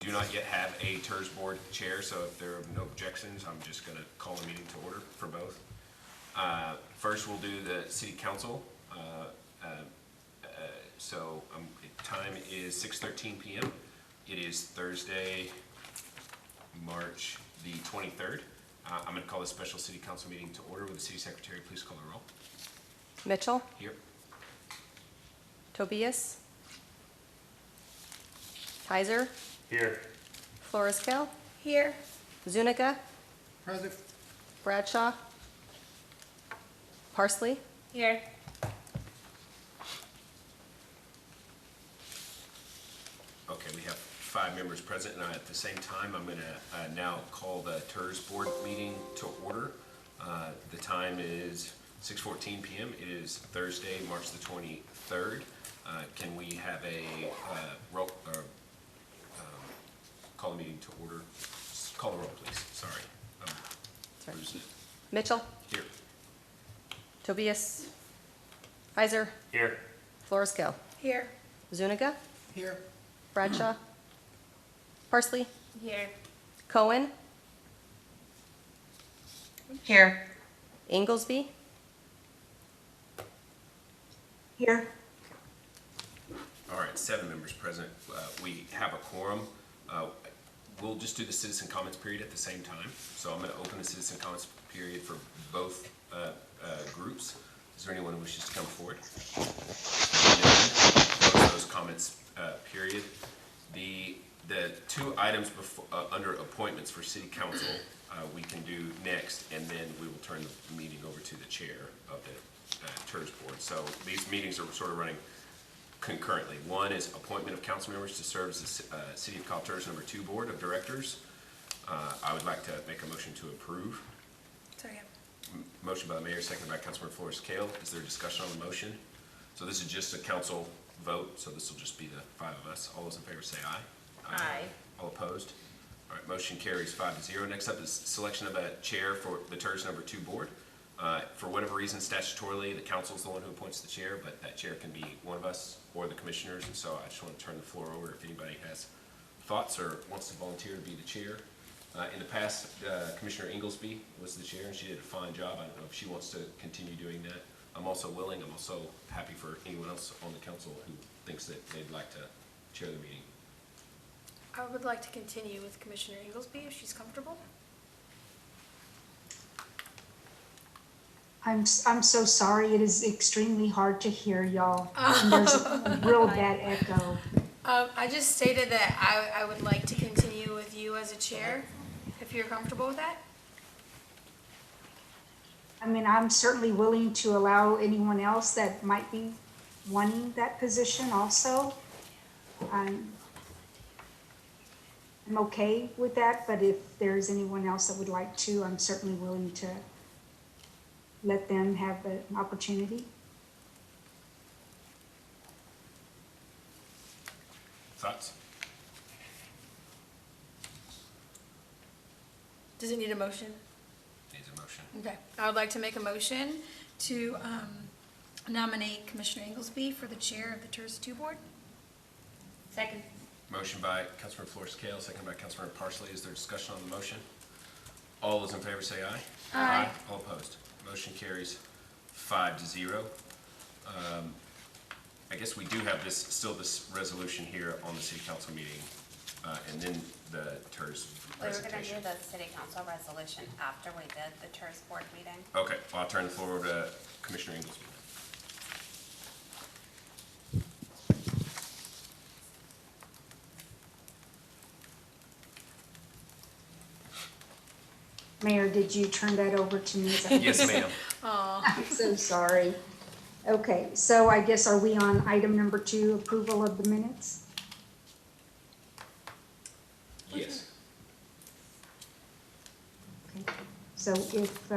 Do not yet have a TIRZ Board chair, so if there are no objections, I'm just going to call the meeting to order for both. First, we'll do the City Council. Time is 6:13 p.m. It is Thursday, March the 23rd. I'm going to call this special City Council meeting to order. Will the City Secretary please call the roll? Mitchell, Here. Tobias, TIRZ, Here. Florescale, Here. Zuniga, Present. Bradshaw, Parsley, Here. Okay, we have 5 members present, and at the same time, I'm going to now call the TIRZ Board meeting to order. The time is 6:14 p.m. It is Thursday, March the 23rd. Can we have a call the meeting to order? Call the roll, please. Sorry. Sorry. Losing it. Mitchell, Here. Tobias, TIRZ, Here. Florescale, Here. Zuniga, Here. Bradshaw, Parsley, Here. Cohen, Here. Inglesby, Here. All right, 7 members present. We have a quorum. We'll just do the citizen comments period at the same time. So I'm going to open the citizen comments period for both groups. Is there anyone who wishes to come forward? Close those comments period. The 2 items before, under appointments for City Council we can do next, and then we will turn the meeting over to the chair of the TIRZ Board. So these meetings are sort of running concurrently. One is appointment of council members to serve as the City of Cal TIRZ number 2 Board of Directors. I would like to make a motion to approve. Second. Motion by the mayor, seconded by Councilmember Florescale. Is there discussion on the motion? So this is just a council vote, so this will just be the 5 of us. All those in favor say aye. Aye. All opposed? All right, motion carries 5-0. Next up is selection of a chair for the TIRZ number 2 Board. For whatever reason, statutorily, the council is the one who appoints the chair, but that chair can be one of us or the commissioners, and so I just want to turn the floor over if anybody has thoughts or wants to volunteer to be the chair. In the past, Commissioner Inglesby was the chair, and she did a fine job. I don't know if she wants to continue doing that. I'm also willing. I'm also happy for anyone else on the council who thinks that they'd like to chair the meeting. I would like to continue with Commissioner Inglesby if she's comfortable. I'm so sorry. It is extremely hard to hear y'all. And there's a real bad echo. I just stated that I would like to continue with you as a chair, if you're comfortable with that. I mean, I'm certainly willing to allow anyone else that might be wanting that position also. I'm okay with that, but if there's anyone else that would like to, I'm certainly willing to let them have an opportunity. Thoughts? Does it need a motion? Needs a motion. Okay. I would like to make a motion to nominate Commissioner Inglesby for the chair of the TIRZ 2 Board. Second. Motion by Councilmember Florescale, seconded by Councilmember Parsley. Is there discussion on the motion? All those in favor say aye. Aye. All opposed? Motion carries 5-0. I guess we do have this resolution here on the City Council meeting, and then the TIRZ We were going to presentation. do the City Council resolution after we did the TIRZ Board meeting. Okay, well, I'll turn the floor over to Commissioner Inglesby. Mayor, did you turn that over to me? Yes, ma'am. I'm so sorry. Okay, so I guess are we on item number 2, approval of the minutes? Yes. Okay. So if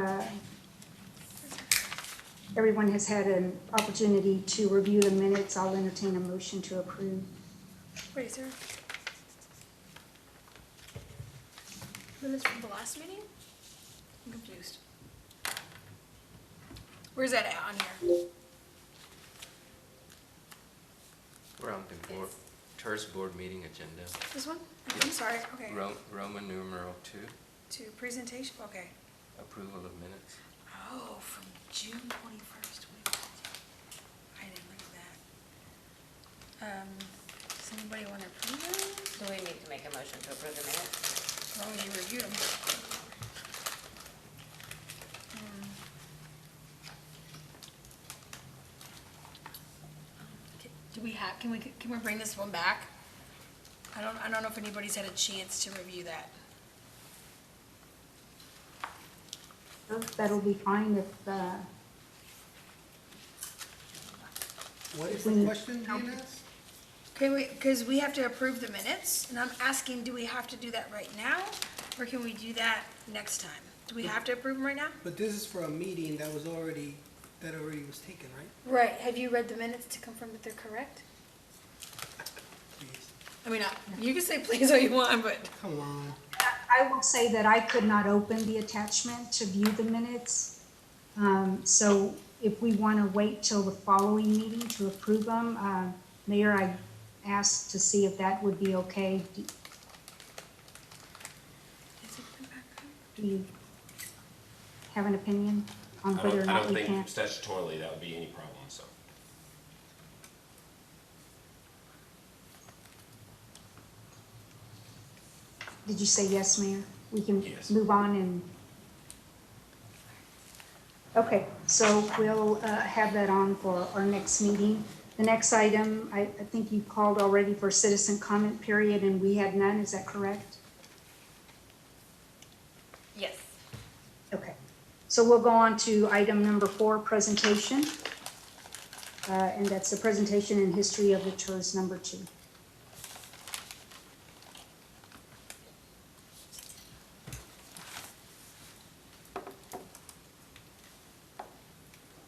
everyone has had an opportunity to review the minutes, I'll entertain a motion to approve. Wait, sir. Minutes from the last meeting? I'm confused. Where's that at on here? We're on before. TIRZ Board meeting agenda, This one? I'm sorry, okay. Roman numeral 2, To presentation, okay. approval of minutes. Oh, from June 21st, 2014. I didn't look at that. Does anybody want to approve it? Do we need to make a motion to approve the minutes? As long as you review them. Do we have, can we bring this one back? I don't know if anybody's had a chance to review that. That'll be fine if, What is the question being asked? Can we, because we have to approve the minutes, and I'm asking, do we have to do that right now? Or can we do that next time? Do we have to approve them right now? But this is for a meeting that was already was taken, right? Right, have you read the minutes to confirm that they're correct? Please, I mean, you can say please all you want, but. come on. I will say that I could not open the attachment to view the minutes. So if we want to wait till the following meeting to approve them, Mayor, I asked to see if that would be okay. Do you have an opinion on whether or I not don't we think can? statutorily that would be any problem, so. Did you say yes, Mayor? We can Yes. move on and, okay, so we'll have that on for our next meeting. The next item, I think you called already for citizen comment period, and we had none, is that correct? Yes. Okay, so we'll go on to item number 4, presentation. And that's the presentation and history of the TIRZ number 2.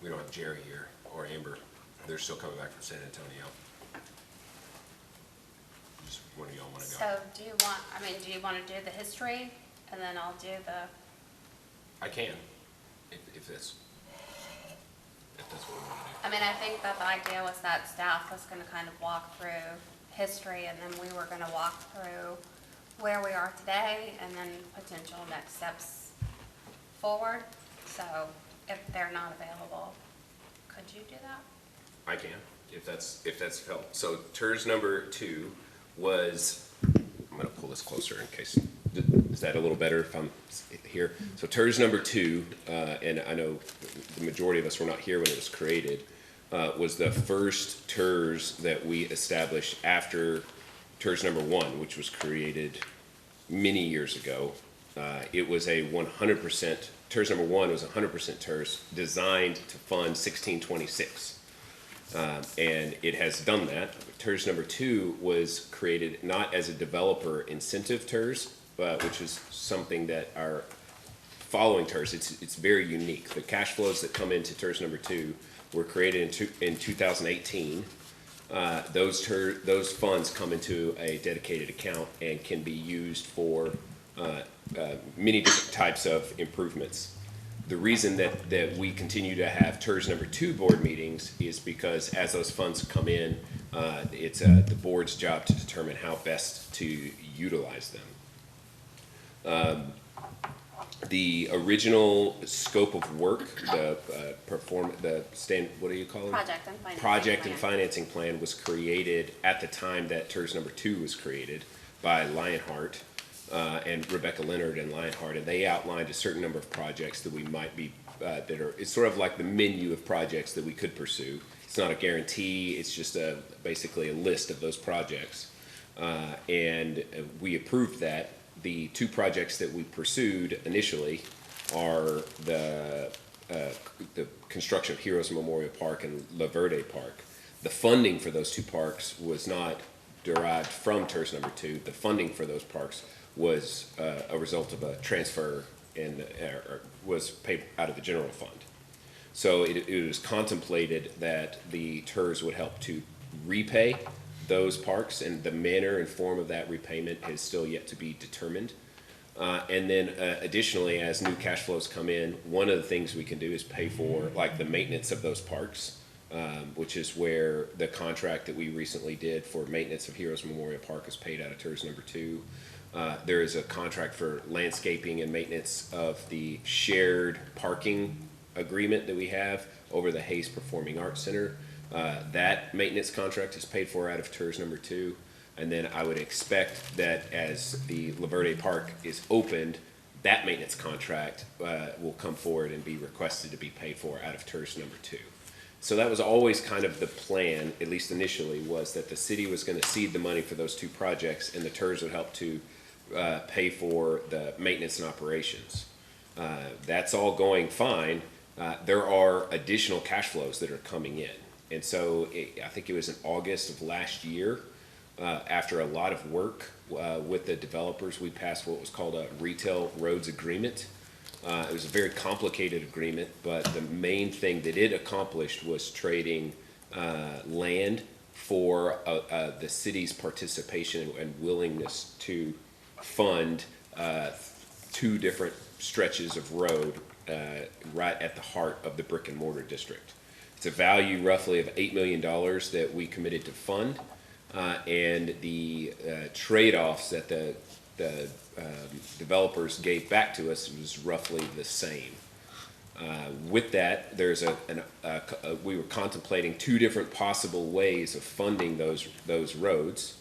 We don't have Jerry here or Amber. They're still coming back from San Antonio. Just one of y'all want to go? So do you want to do the history and then I'll do the, I can, if that's what we want to do. I mean, I think that the idea was that staff was going to kind of walk through history and then we were going to walk through where we are today and then potential next steps forward. So if they're not available, could you do that? I can, if that's help. So TIRZ number 2 was, I'm gonna pull this closer in case, is that a little better if I'm here? So TIRZ number 2, and I know the majority of us were not here when it was created, was the first TIRZ that we established after TIRZ number 1, which was created many years ago. It was a 100%, TIRZ number 1 was 100% TIRZ designed to fund 1626. And it has done that. TIRZ number 2 was created not as a developer incentive TIRZ, which is something that our following TIRZ, it's very unique. The cash flows that come into TIRZ number 2 were created in 2018. Those funds come into a dedicated account and can be used for many different types of improvements. The reason that we continue to have TIRZ number 2 board meetings is because as those funds come in, it's the board's job to determine how best to utilize them. The original scope of work, what do you call it? Project and financing Project plan. and financing plan was created at the time that TIRZ number 2 was created by Lionheart. And Rebecca Leonard and Lionheart, and they outlined a certain number of projects that we might be, it's sort of like the menu of projects that we could pursue. It's not a guarantee, it's just basically a list of those projects. And we approved that. The 2 projects that we pursued initially are the construction of Heroes Memorial Park and La Verde Park. The funding for those 2 parks was not derived from TIRZ number 2. The funding for those parks was a result of a transfer and was paid out of the general fund. So it was contemplated that the TIRZ would help to repay those parks, and the manner and form of that repayment is still yet to be determined. And then additionally, as new cash flows come in, one of the things we can do is pay for like the maintenance of those parks. which is where the contract that we recently did for maintenance of Heroes Memorial Park is paid out of TIRZ number 2. There is a contract for landscaping and maintenance of the shared parking agreement that we have over the Hayes Performing Arts Center. That maintenance contract is paid for out of TIRZ number 2. And then I would expect that as the La Verde Park is opened, that maintenance contract will come forward and be requested to be paid for out of TIRZ number 2. So that was always kind of the plan, at least initially, was that the city was going to seed the money for those two projects, and the TIRZ would help to pay for the maintenance and operations. That's all going fine. There are additional cash flows that are coming in. And so I think it was in August of last year, after a lot of work with the developers, we passed what was called a retail roads agreement. It was a very complicated agreement, but the main thing that it accomplished was trading land for the city's participation and willingness to fund 2 different stretches of road right at the heart of the brick and mortar district. It's a value roughly of $8 million that we committed to fund, and the trade-offs that the developers gave back to us was roughly the same. With that, there's we were contemplating 2 different possible ways of funding those roads.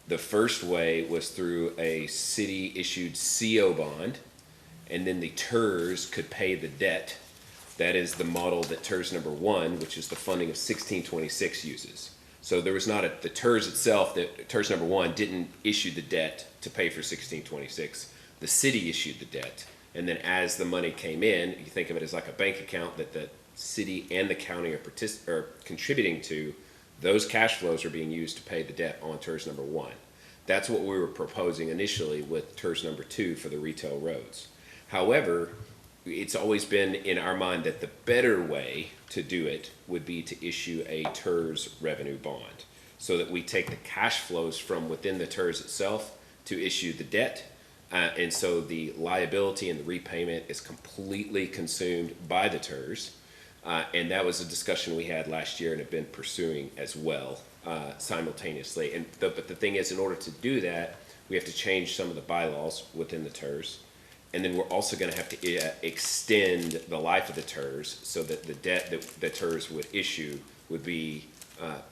The first way was through a city-issued CO bond, and then the TIRZ could pay the debt. That is the model that TIRZ number 1, which is the funding of 1626, uses. So there was not the TIRZ itself, that TIRZ number 1 didn't issue the debt to pay for 1626. The city issued the debt. And then as the money came in, you think of it as like a bank account that the city and the county are contributing to. Those cash flows are being used to pay the debt on TIRZ number 1. That's what we were proposing initially with TIRZ number 2 for the retail roads. However, it's always been in our mind that the better way to do it would be to issue a TIRZ revenue bond, so that we take the cash flows from within the TIRZ itself to issue the debt, and so the liability and the repayment is completely consumed by the TIRZ, and that was a discussion we had last year and have been pursuing as well simultaneously. But the thing is, in order to do that, we have to change some of the bylaws within the TIRZ. And then we're also going to have to extend the life of the TIRZ so that the debt that the TIRZ would issue would be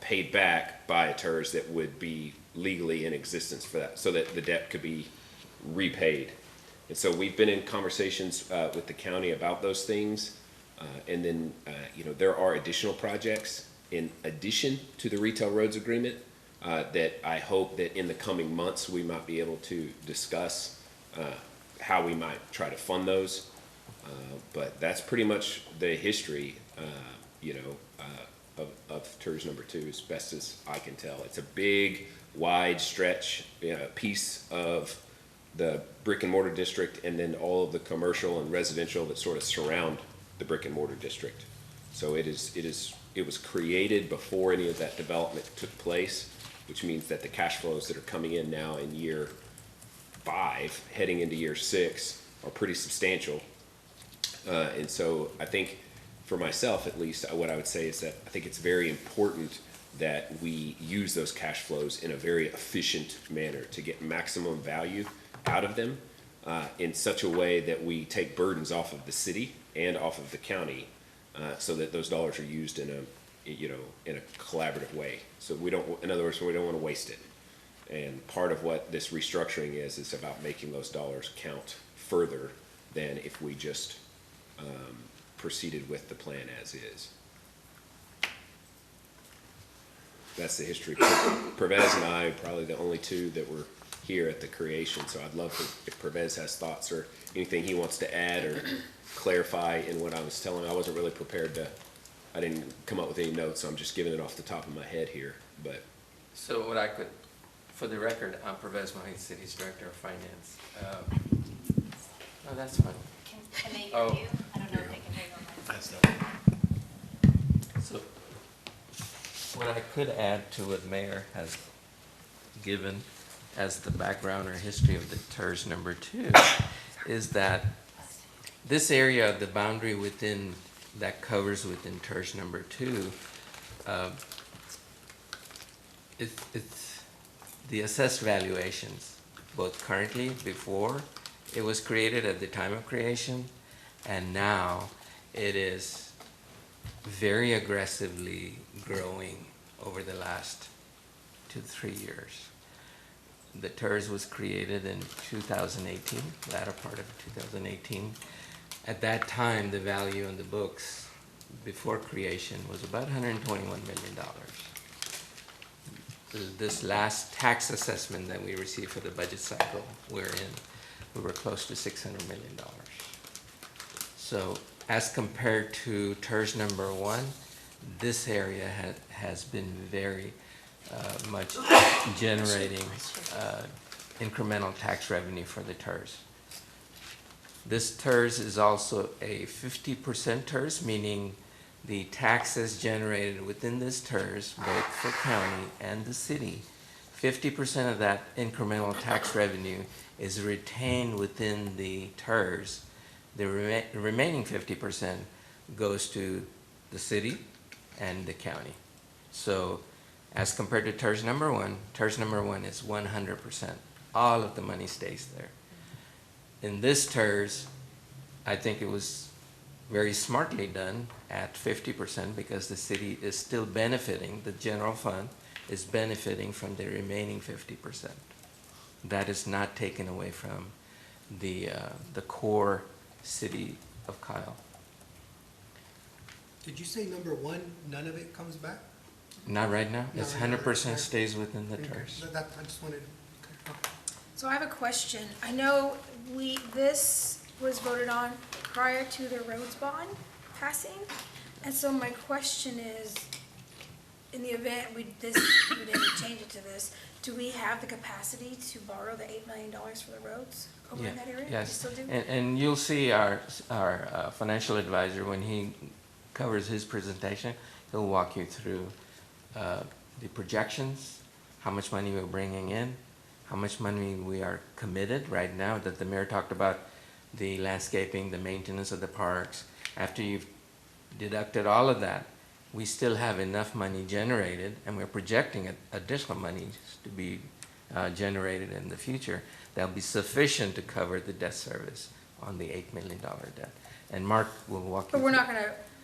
paid back by a TIRZ that would be legally in existence for that, so that the debt could be repaid. And so we've been in conversations with the county about those things. And then, there are additional projects in addition to the retail roads agreement that I hope that in the coming months we might be able to discuss how we might try to fund those, but that's pretty much the history, of TIRZ number 2, as best as I can tell. It's a big, wide stretch piece of the brick and mortar district, and then all of the commercial and residential that sort of surround the brick and mortar district. So it was created before any of that development took place, which means that the cash flows that are coming in now in year 5, heading into year 6, are pretty substantial. And so I think, for myself at least, what I would say is that I think it's very important that we use those cash flows in a very efficient manner to get maximum value out of them, in such a way that we take burdens off of the city and off of the county, so that those dollars are used in a collaborative way. So in other words, we don't want to waste it. And part of what this restructuring is about making those dollars count further than if we just proceeded with the plan as is. That's the history. Pervez and I are probably the only 2 that were here at the creation, so I'd love if Pervez has thoughts or anything he wants to add or clarify in what I was telling him. I wasn't really prepared I didn't come up with any notes, so I'm just giving it off the top of my head here. But So for the record, I'm Pervez Mahit, City's Director of Finance. No, that's fine. Can they hear Oh. you? I don't know if they can hear you on my So, what I could add to what Mayor has given as the background or history of the TIRZ number 2 is that this area, the boundary that covers within TIRZ number 2, it's the assessed valuations, both currently, before it was created at the time of creation, and now it is very aggressively growing over the last 2 to 3 years. The TIRZ was created in 2018, latter part of 2018. At that time, the value on the books before creation was about $121 million. This last tax assessment that we received for the budget cycle we're in, we were close to $600 million. So as compared to TIRZ number 1, this area has been very much generating incremental tax revenue for the TIRZ. This TIRZ is also a 50% TIRZ, meaning the taxes generated within this TIRZ, both for county and the city, 50% of that incremental tax revenue is retained within the TIRZ. The remaining 50% goes to the city and the county. So as compared to TIRZ number 1, TIRZ number 1 is 100%. All of the money stays there. In this TIRZ, I think it was very smartly done at 50% because the city is still benefiting, the general fund is benefiting from the remaining 50%. That is not taken away from the core city of Kyle. Did you say number 1, none of it comes back? Not right now. No, It's no, no, 100% no. stays within the Okay, TIRZ. I just wanted, okay. So I have a question. I know this was voted on prior to the roads bond passing. And so my question is, in the event we didn't change it to this, do we have the capacity to borrow the $8 million for the roads over in that area? Yes, We still do? and you'll see our financial advisor, when he covers his presentation, he'll walk you through the projections, how much money we're bringing in, how much money we are committed right now that the mayor talked about, the landscaping, the maintenance of the parks. After you've deducted all of that, we still have enough money generated, and we're projecting additional money to be generated in the future that'll be sufficient to cover the debt service on the $8 million debt. And Mark will walk you But through. we're not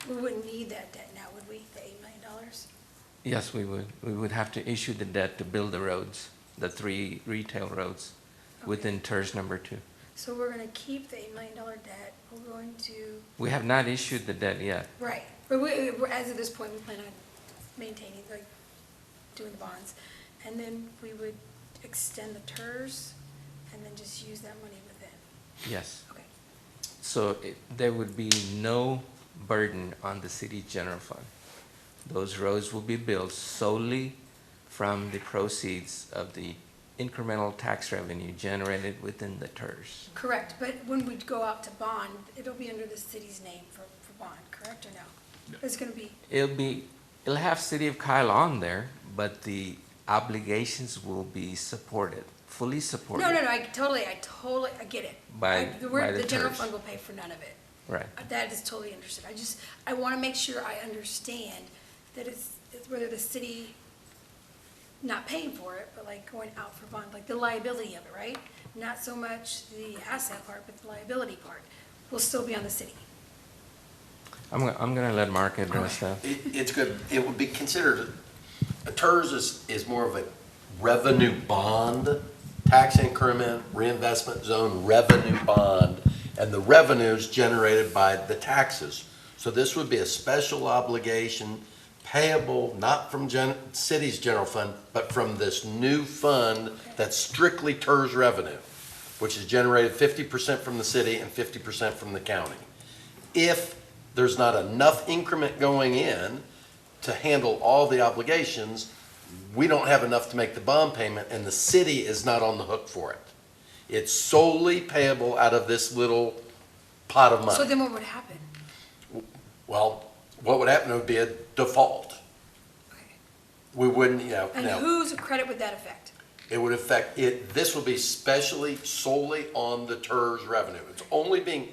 we wouldn't need that debt now, would we, the $8 million? Yes, we would. We would have to issue the debt to build the roads, the 3 retail roads within TIRZ number 2. So we're gonna keep the $8 million debt, we're going to, We have not issued the debt yet. right, but as of this point, we plan on maintaining, like, doing the bonds. And then we would extend the TIRZ and then just use that money within. Yes. Okay. So there would be no burden on the city general fund. Those roads will be built solely from the proceeds of the incremental tax revenue generated within the TIRZ. Correct, but when we go out to bond, it'll be under the city's name for bond, correct or no? It's gonna be, It'll have City of Kyle on there, but the obligations will be supported, fully supported. no, I totally, I get it. By the The general TIRZ. fund will pay for none of it. Right. That is totally understood. I want to make sure I understand that it's whether the city not paying for it, but like going out for bond, like the liability of it, right? Not so much the asset part, but the liability part will still be on the city. I'm gonna let Mark address that. It's good. It would be considered, a TIRZ is more of a revenue bond, tax increment, reinvestment zone, revenue bond, and the revenues generated by the taxes. So this would be a special obligation payable not from city's general fund, but from this new fund that's strictly TIRZ revenue, which is generated 50% from the city and 50% from the county. If there's not enough increment going in to handle all the obligations, we don't have enough to make the bond payment, and the city is not on the hook for it. It's solely payable out of this little pot of money. So then what would happen? Well, what would happen would be a default. Okay. We wouldn't, And whose credit would that affect? it would affect it, this would be solely on the TIRZ revenue. It's only being,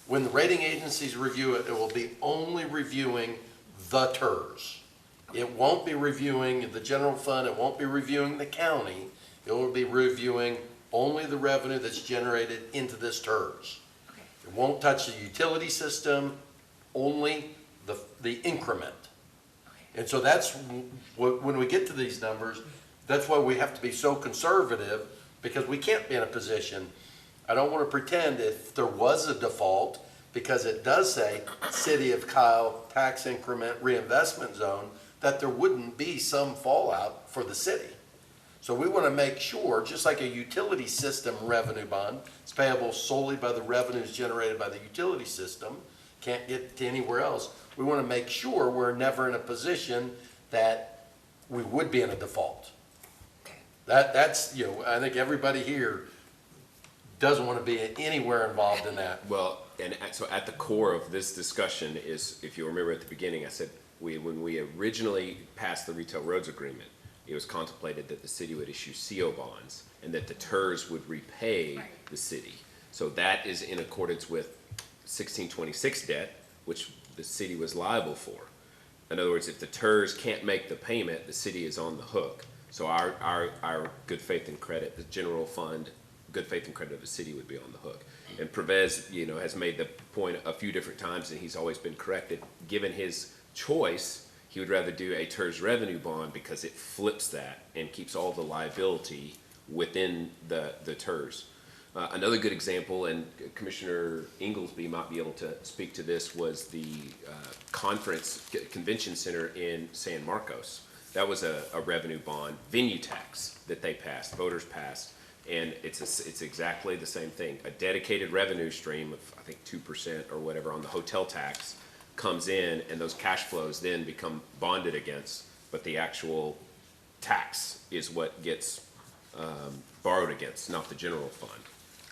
when the rating agencies review it, it will be only reviewing the TIRZ. It won't be reviewing the general fund, it won't be reviewing the county. It will be reviewing only the revenue that's generated into this TIRZ. It won't touch the utility system, only the increment. And so that's, when we get to these numbers, that's why we have to be so conservative, because we can't be in a position, I don't want to pretend if there was a default, because it does say City of Kyle tax increment reinvestment zone, that there wouldn't be some fallout for the city. So we want to make sure, just like a utility system revenue bond, it's payable solely by the revenues generated by the utility system, can't get to anywhere else. We want to make sure we're never in a position that we would be in a default. That's, you know, I think everybody here doesn't want to be anywhere involved in that. Well, and so at the core of this discussion is, if you remember at the beginning, I said, when we originally passed the retail roads agreement, it was contemplated that the city would issue CO bonds and that the TIRZ would repay the city. So that is in accordance with 1626 debt, which the city was liable for. In other words, if the TIRZ can't make the payment, the city is on the hook. So our good faith and credit, the general fund, good faith and credit of the city would be on the hook. And Prevez, you know, has made the point a few different times, and he's always been corrected. Given his choice, he would rather do a TIRZ revenue bond because it flips that and keeps all the liability within the TIRZ. Another good example, and Commissioner Inglesby might be able to speak to this, was the convention center in San Marcos. That was a revenue bond, venue tax that they passed, voters passed, and it's exactly the same thing. A dedicated revenue stream of, I think, 2% or whatever on the hotel tax comes in, and those cash flows then become bonded against, but the actual tax is what gets borrowed against, not the general fund.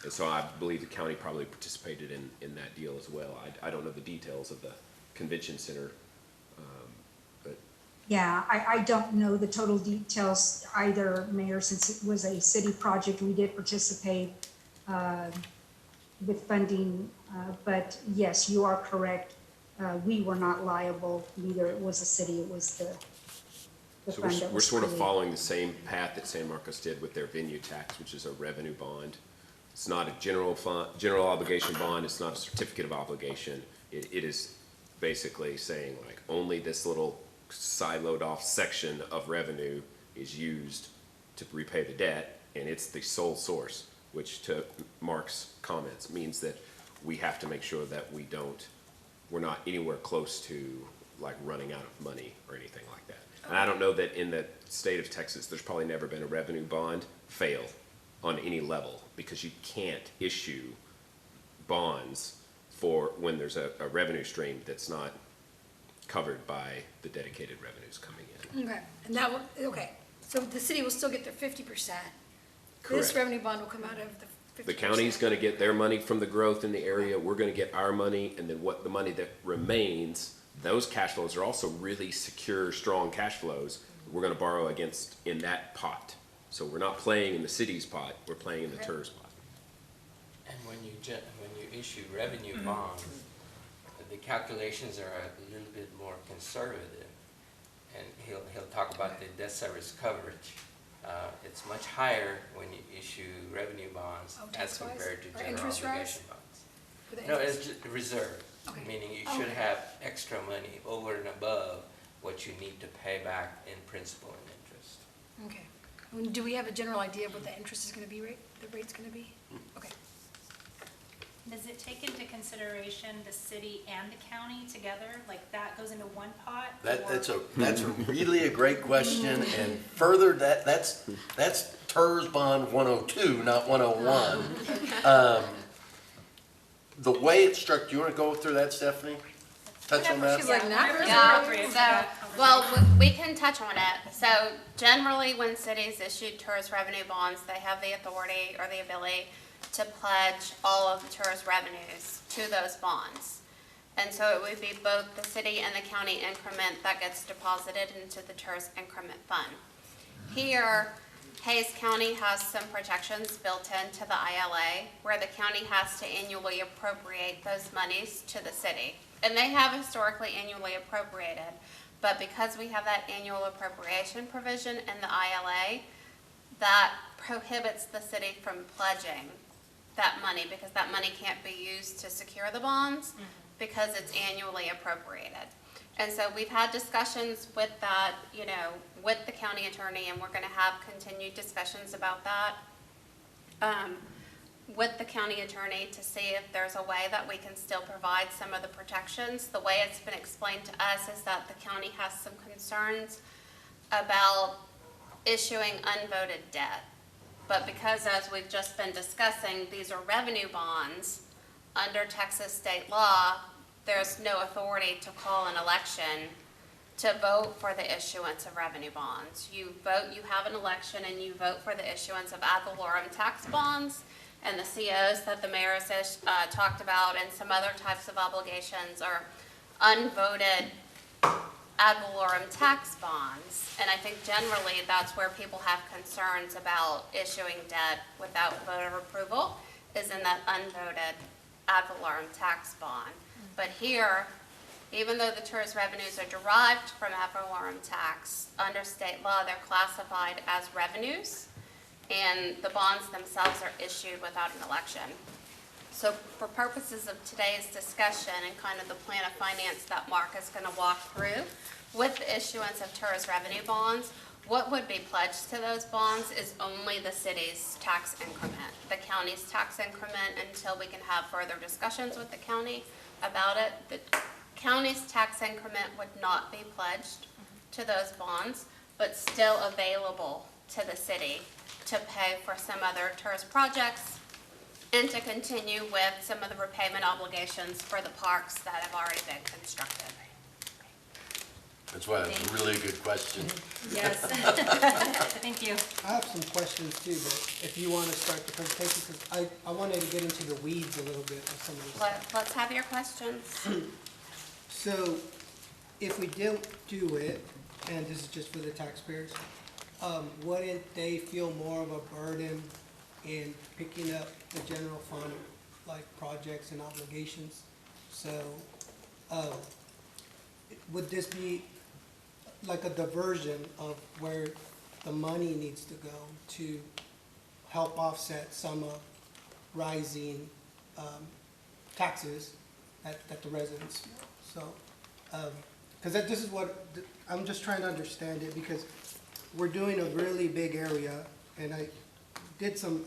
And so I believe the county probably participated in that deal as well. I don't know the details of the convention center, but. Yeah, I don't know the total details either, Mayor, since it was a city project. We did participate with funding, but yes, you are correct. We were not liable, neither it was a city, it was the So fund that we're was sort of created. following the same path that San Marcos did with their venue tax, which is a revenue bond. It's not a general obligation bond, it's not a certificate of obligation. It is basically saying, like, only this little siloed off section of revenue is used to repay the debt, and it's the sole source, which, to Mark's comments, means that we have to make sure that we're not anywhere close to like running out of money or anything like that. And I don't know that in the state of Texas, there's probably never been a revenue bond fail on any level, because you can't issue bonds for when there's a revenue stream that's not covered by the dedicated revenues coming in. Okay, and that will, okay, so the city will still get their 50%. This Correct. revenue bond will come out of the 50%. The county's gonna get their money from the growth in the area, we're gonna get our money, and then what the money that remains, those cash flows are also really secure, strong cash flows, we're gonna borrow against in that pot. So we're not playing in the city's pot, we're playing in the TIRZ pot. And when you issue revenue bonds, the calculations are a little bit more conservative. And he'll talk about the debt service coverage. It's much higher when you issue revenue bonds Oh, as tax-wise? compared to Or general interest obligation rise? bonds. For the No, interest? it's reserved, Okay. meaning you Oh, should okay. have extra money over and above what you need to pay back in principal and interest. Okay. Do we have a general idea of what the interest is gonna be, the rate's gonna be? Okay. Does it take into consideration the city and the county together? Like that goes into one pot? That's a really a great question, and further, that's TIRZ Bond 102, not 101. The way it's structured, you wanna go through that, Stephanie? Touch on that? She's like, not really. Yeah, so, well, we can touch on it. So generally, when cities issue TIRZ revenue bonds, they have the authority or the ability to pledge all of the TIRZ revenues to those bonds. And so it would be both the city and the county increment that gets deposited into the TIRZ increment fund. Here, Hayes County has some projections built into the ILA where the county has to annually appropriate those monies to the city. And they have historically annually appropriated. But because we have that annual appropriation provision in the ILA, that prohibits the city from pledging that money, because that money can't be used to secure the bonds because it's annually appropriated. And so we've had discussions with that, you know, with the county attorney, and we're gonna have continued discussions about that with the county attorney to see if there's a way that we can still provide some of the protections. The way it's been explained to us is that the county has some concerns about issuing unvoted debt. But because, as we've just been discussing, these are revenue bonds, under Texas state law, there's no authority to call an election to vote for the issuance of revenue bonds. You vote, you have an election, and you vote for the issuance of ad valorem tax bonds, and the COs that the mayor has talked about, and some other types of obligations are unvoted ad valorem tax bonds. And I think generally that's where people have concerns about issuing debt without voter approval, is in that unvoted ad valorem tax bond. But here, even though the TIRZ revenues are derived from ad valorem tax, under state law, they're classified as revenues, and the bonds themselves are issued without an election. So for purposes of today's discussion and kind of the plan of finance that Mark is going to walk through, with the issuance of TIRZ revenue bonds, what would be pledged to those bonds is only the city's tax increment, the county's tax increment, until we can have further discussions with the county about it. The county's tax increment would not be pledged to those bonds, but still available to the city to pay for some other TIRZ projects and to continue with some of the repayment obligations for the parks that have already been constructed. That's why it's a really good question. Yes. Thank you. I have some questions too, but if you want to start the presentation, because I wanted to get into the weeds a little bit of some of this stuff. Let's have your questions. So, if we don't do it, and this is just for the taxpayers, wouldn't they feel more of a burden in picking up the general fund, like projects and obligations? So, would this be like a diversion of where the money needs to go to help offset some of rising taxes that the residents feel? So, because this is what, I'm just trying to understand it, because we're doing a really big area, and I did some,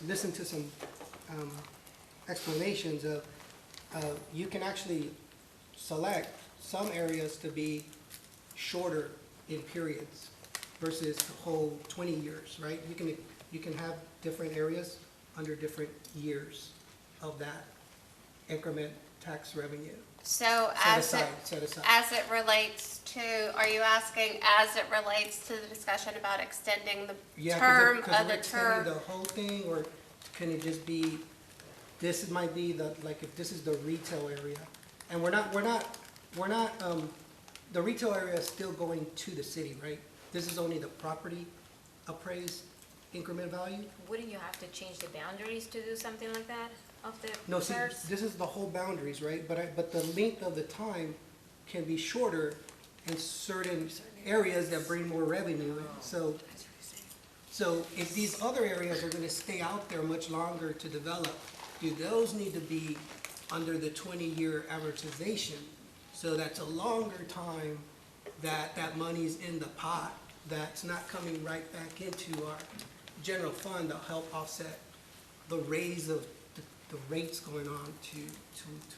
listened to some explanations of, you can actually select some areas to be shorter in periods versus the whole 20 years, right? You can have different areas under different years of that increment tax revenue. So Set aside. as it relates to, are you asking as it relates to the discussion about extending the Yeah, term because of we're the extending term? the whole thing, or can it just be, this might be the, like, if this is the retail area, and we're not, the retail area is still going to the city, right? This is only the property appraised increment value? Wouldn't you have to change the boundaries to do something like that of the No, see, TIRZ? this is the whole boundaries, right? But the length of the time can be shorter in certain areas that bring more revenue in. So if these other areas are gonna stay out there much longer to develop, do those need to be under the 20-year amortization? So that's a longer time that money's in the pot, that's not coming right back into our general fund to help offset the raise of the rates going on to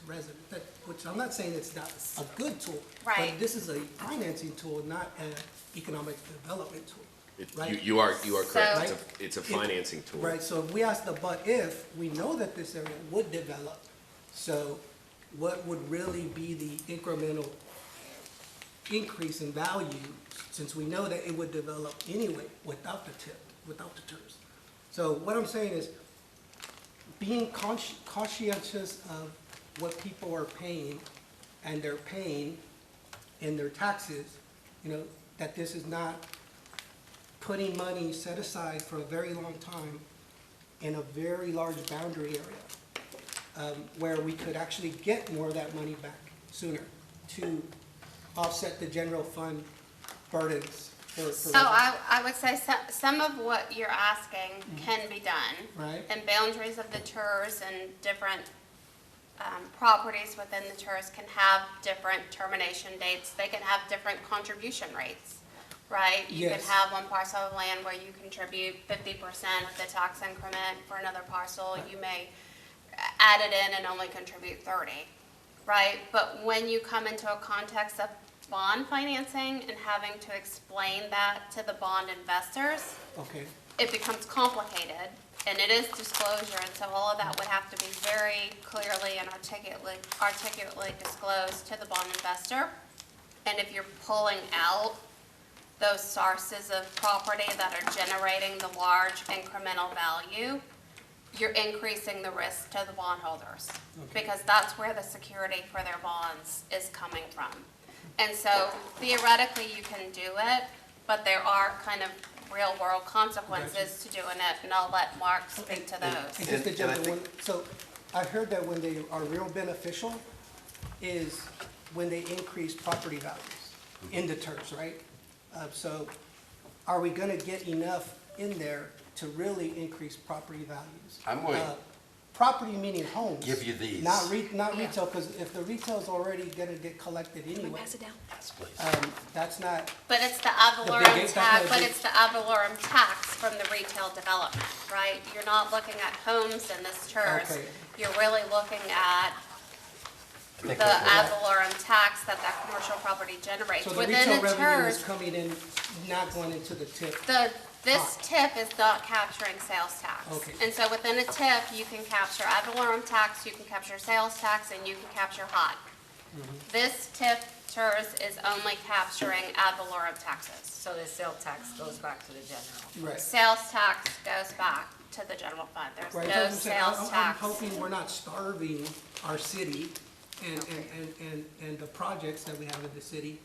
residents. Which I'm not saying it's not a good tool, Right. but this is a financing tool, not an economic development tool. Right. You are correct. So- It's a financing tool. Right, so if we ask the but if, we know that this area would develop, so what would really be the incremental increase in value, since we know that it would develop anyway without the TIRZ? So what I'm saying is, being conscientious of what people are paying, and they're paying in their taxes, that this is not putting money set aside for a very long time in a very large boundary area, where we could actually get more of that money back sooner to offset the general fund burdens for. So I would say some of what you're asking can be done. Right. And boundaries of the TIRZ and different properties within the TIRZ can have different termination dates. They can have different contribution rates, right? You can Yes. have one parcel of land where you contribute 50% of the tax increment. For another parcel, you may add it in and only contribute 30, right? But when you come into a context of bond financing and having to explain that to the bond investors, Okay, it becomes complicated, and it is disclosure, and so all of that would have to be very clearly and articulately disclosed to the bond investor. And if you're pulling out those sources of property that are generating the large incremental value, you're increasing the risk to the bondholders, because that's where the security for their bonds is coming from. And so theoretically, you can do it, but there are kind of real-world consequences to doing it, and I'll let Mark speak to and those. just to And jump I in, so I heard that when they are real beneficial is when they increase property values in the TIRZ, right? So are we gonna get enough in there to really increase property values? I'm going to Property meaning homes. give you these. Not retail, because if the retail's already gonna get collected anyway, Pass it down. Yes, please. But that's it's the ad big- valorem that's tax, not a but big- it's the ad valorem tax from the retail development, right? You're not looking at homes in this TIRZ. Okay. You're really looking at I think the that's ad valorem tax that commercial property generates. So the Within retail the revenue is TIRZ, coming in, not going into the tip. this tip is not capturing sales tax. Okay. And so within a tip, you can capture ad valorem tax, you can capture sales tax, and you can capture HOT. This tip TIRZ is only capturing ad valorem taxes. So the sale tax goes back to the general. Right. Sales tax goes back to the general fund. Right, There's that's no what I'm saying. sales I'm tax. hoping we're not starving our city and the projects that we have in the city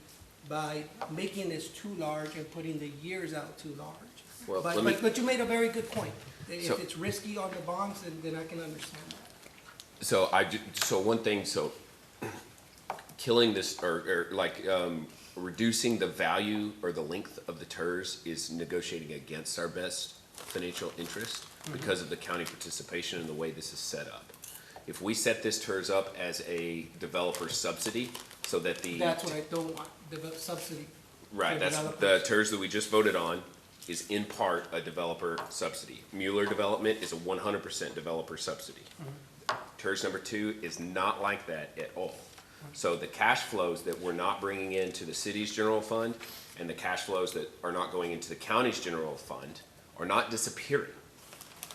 by making this too large and putting the years out too large. Well, But, let me- but you made a very good point. So- If it's risky on the bonds, then I can understand that. So one thing, so killing this, or reducing the value or the length of the TIRZ is negotiating against our best financial interest because of the county participation and the way this is set up. If we set this TIRZ up as a developer subsidy, so that That's what I don't want, the subsidy. Right, for that's the developers. TIRZ that we just voted on is in part a developer subsidy. Mueller Development is a 100% developer subsidy. TIRZ number 2 is not like that at all. So the cash flows that we're not bringing into the city's general fund and the cash flows that are not going into the county's general fund are not disappearing.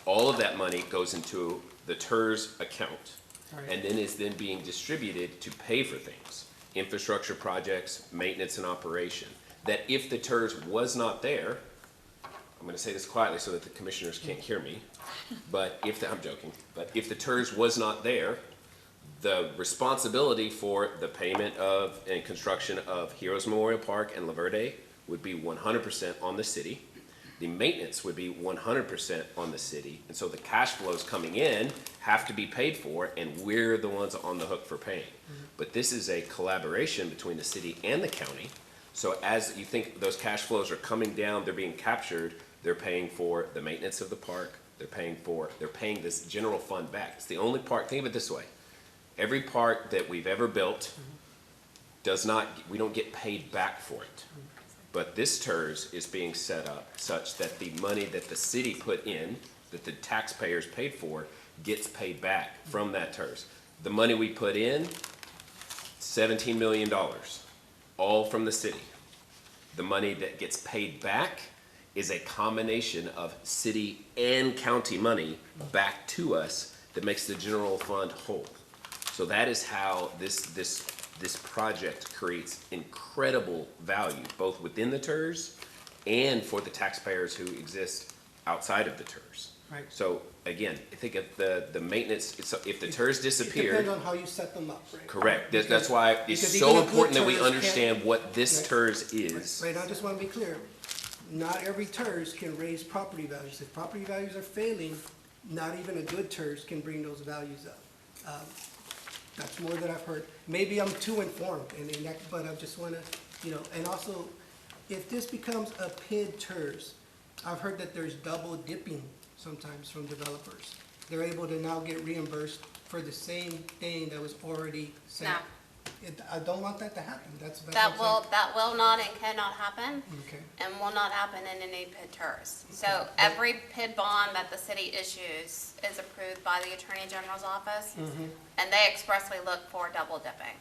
All of that money goes into the TIRZ account and then is then being distributed to pay for things, infrastructure projects, maintenance and operation. That if the TIRZ was not there, I'm gonna say this quietly so that the commissioners can't hear me, but I'm joking, but if the TIRZ was not there, the responsibility for the payment of and construction of Heroes Memorial Park and La Verde would be 100% on the city. The maintenance would be 100% on the city, and so the cash flows coming in have to be paid for, and we're the ones on the hook for paying. But this is a collaboration between the city and the county, so as you think those cash flows are coming down, they're being captured, they're paying for the maintenance of the park, they're paying this general fund back. It's the only park, think of it this way, every park that we've ever built we don't get paid back for it. But this TIRZ is being set up such that the money that the city put in, that the taxpayers paid for, gets paid back from that TIRZ. The money we put in, $17 million, all from the city. The money that gets paid back is a combination of city and county money back to us that makes the general fund whole. So that is how this project creates incredible value, both within the TIRZ and for the taxpayers who exist outside of the TIRZ. Right. So again, I think if the maintenance, if the TIRZ It disappeared, depends on how you set them up, right? correct. That's why it's Because so even a good important that we TIRZ understand can't- what this Right. TIRZ is. Right, I just want to be clear, not every TIRZ can raise property values. If property values are failing, not even a good TIRZ can bring those values up. That's more than I've heard. Maybe I'm too informed, but I just wanna, and also, if this becomes a PID TIRZ, I've heard that there's double dipping sometimes from developers. They're able to now get reimbursed for the same thing that was already set. No. I don't want that to happen, that's That what I'm will, that will not and cannot happen. saying. Okay. And will not happen in any PID TIRZ. So every PID bond that the city issues is approved by the Attorney General's office, and they expressly look for double dipping.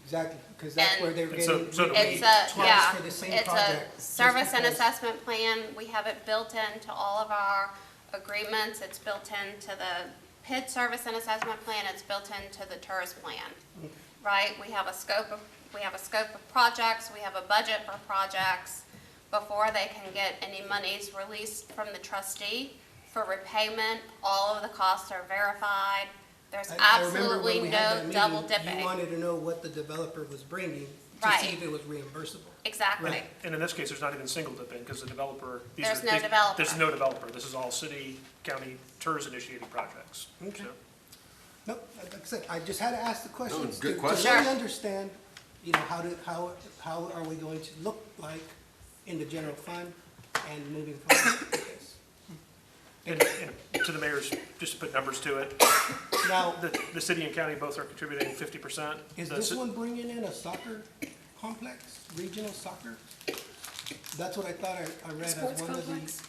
Exactly, because that's And where they're And so- getting so do we. It's a, twice yeah, for the same it's project. a just service and because- assessment plan. We have it built into all of our agreements. It's built into the PID service and assessment plan. It's built into the TIRZ plan, right? We have a scope of projects. We have a budget for projects. Before they can get any monies released from the trustee for repayment, all of the costs are verified. There's I remember absolutely when we had no that double meeting, dipping. you wanted to know what the developer was bringing to Right. see if it was reimbursable. Exactly. Right. And in this case, there's not even single dipping, because the developer. There's no developer. There's no developer. This is all city, county, TIRZ initiated projects. Okay. So- Nope, like I said, I just had to ask the questions. good to question. really Sure. understand, how are we going to look like in the general fund and moving forward with this. And to the mayor's, just to put numbers to it, Now, the city and county both are contributing 50%. is this one bringing in a soccer complex, regional soccer? That's what I thought I read as Sports one of complex?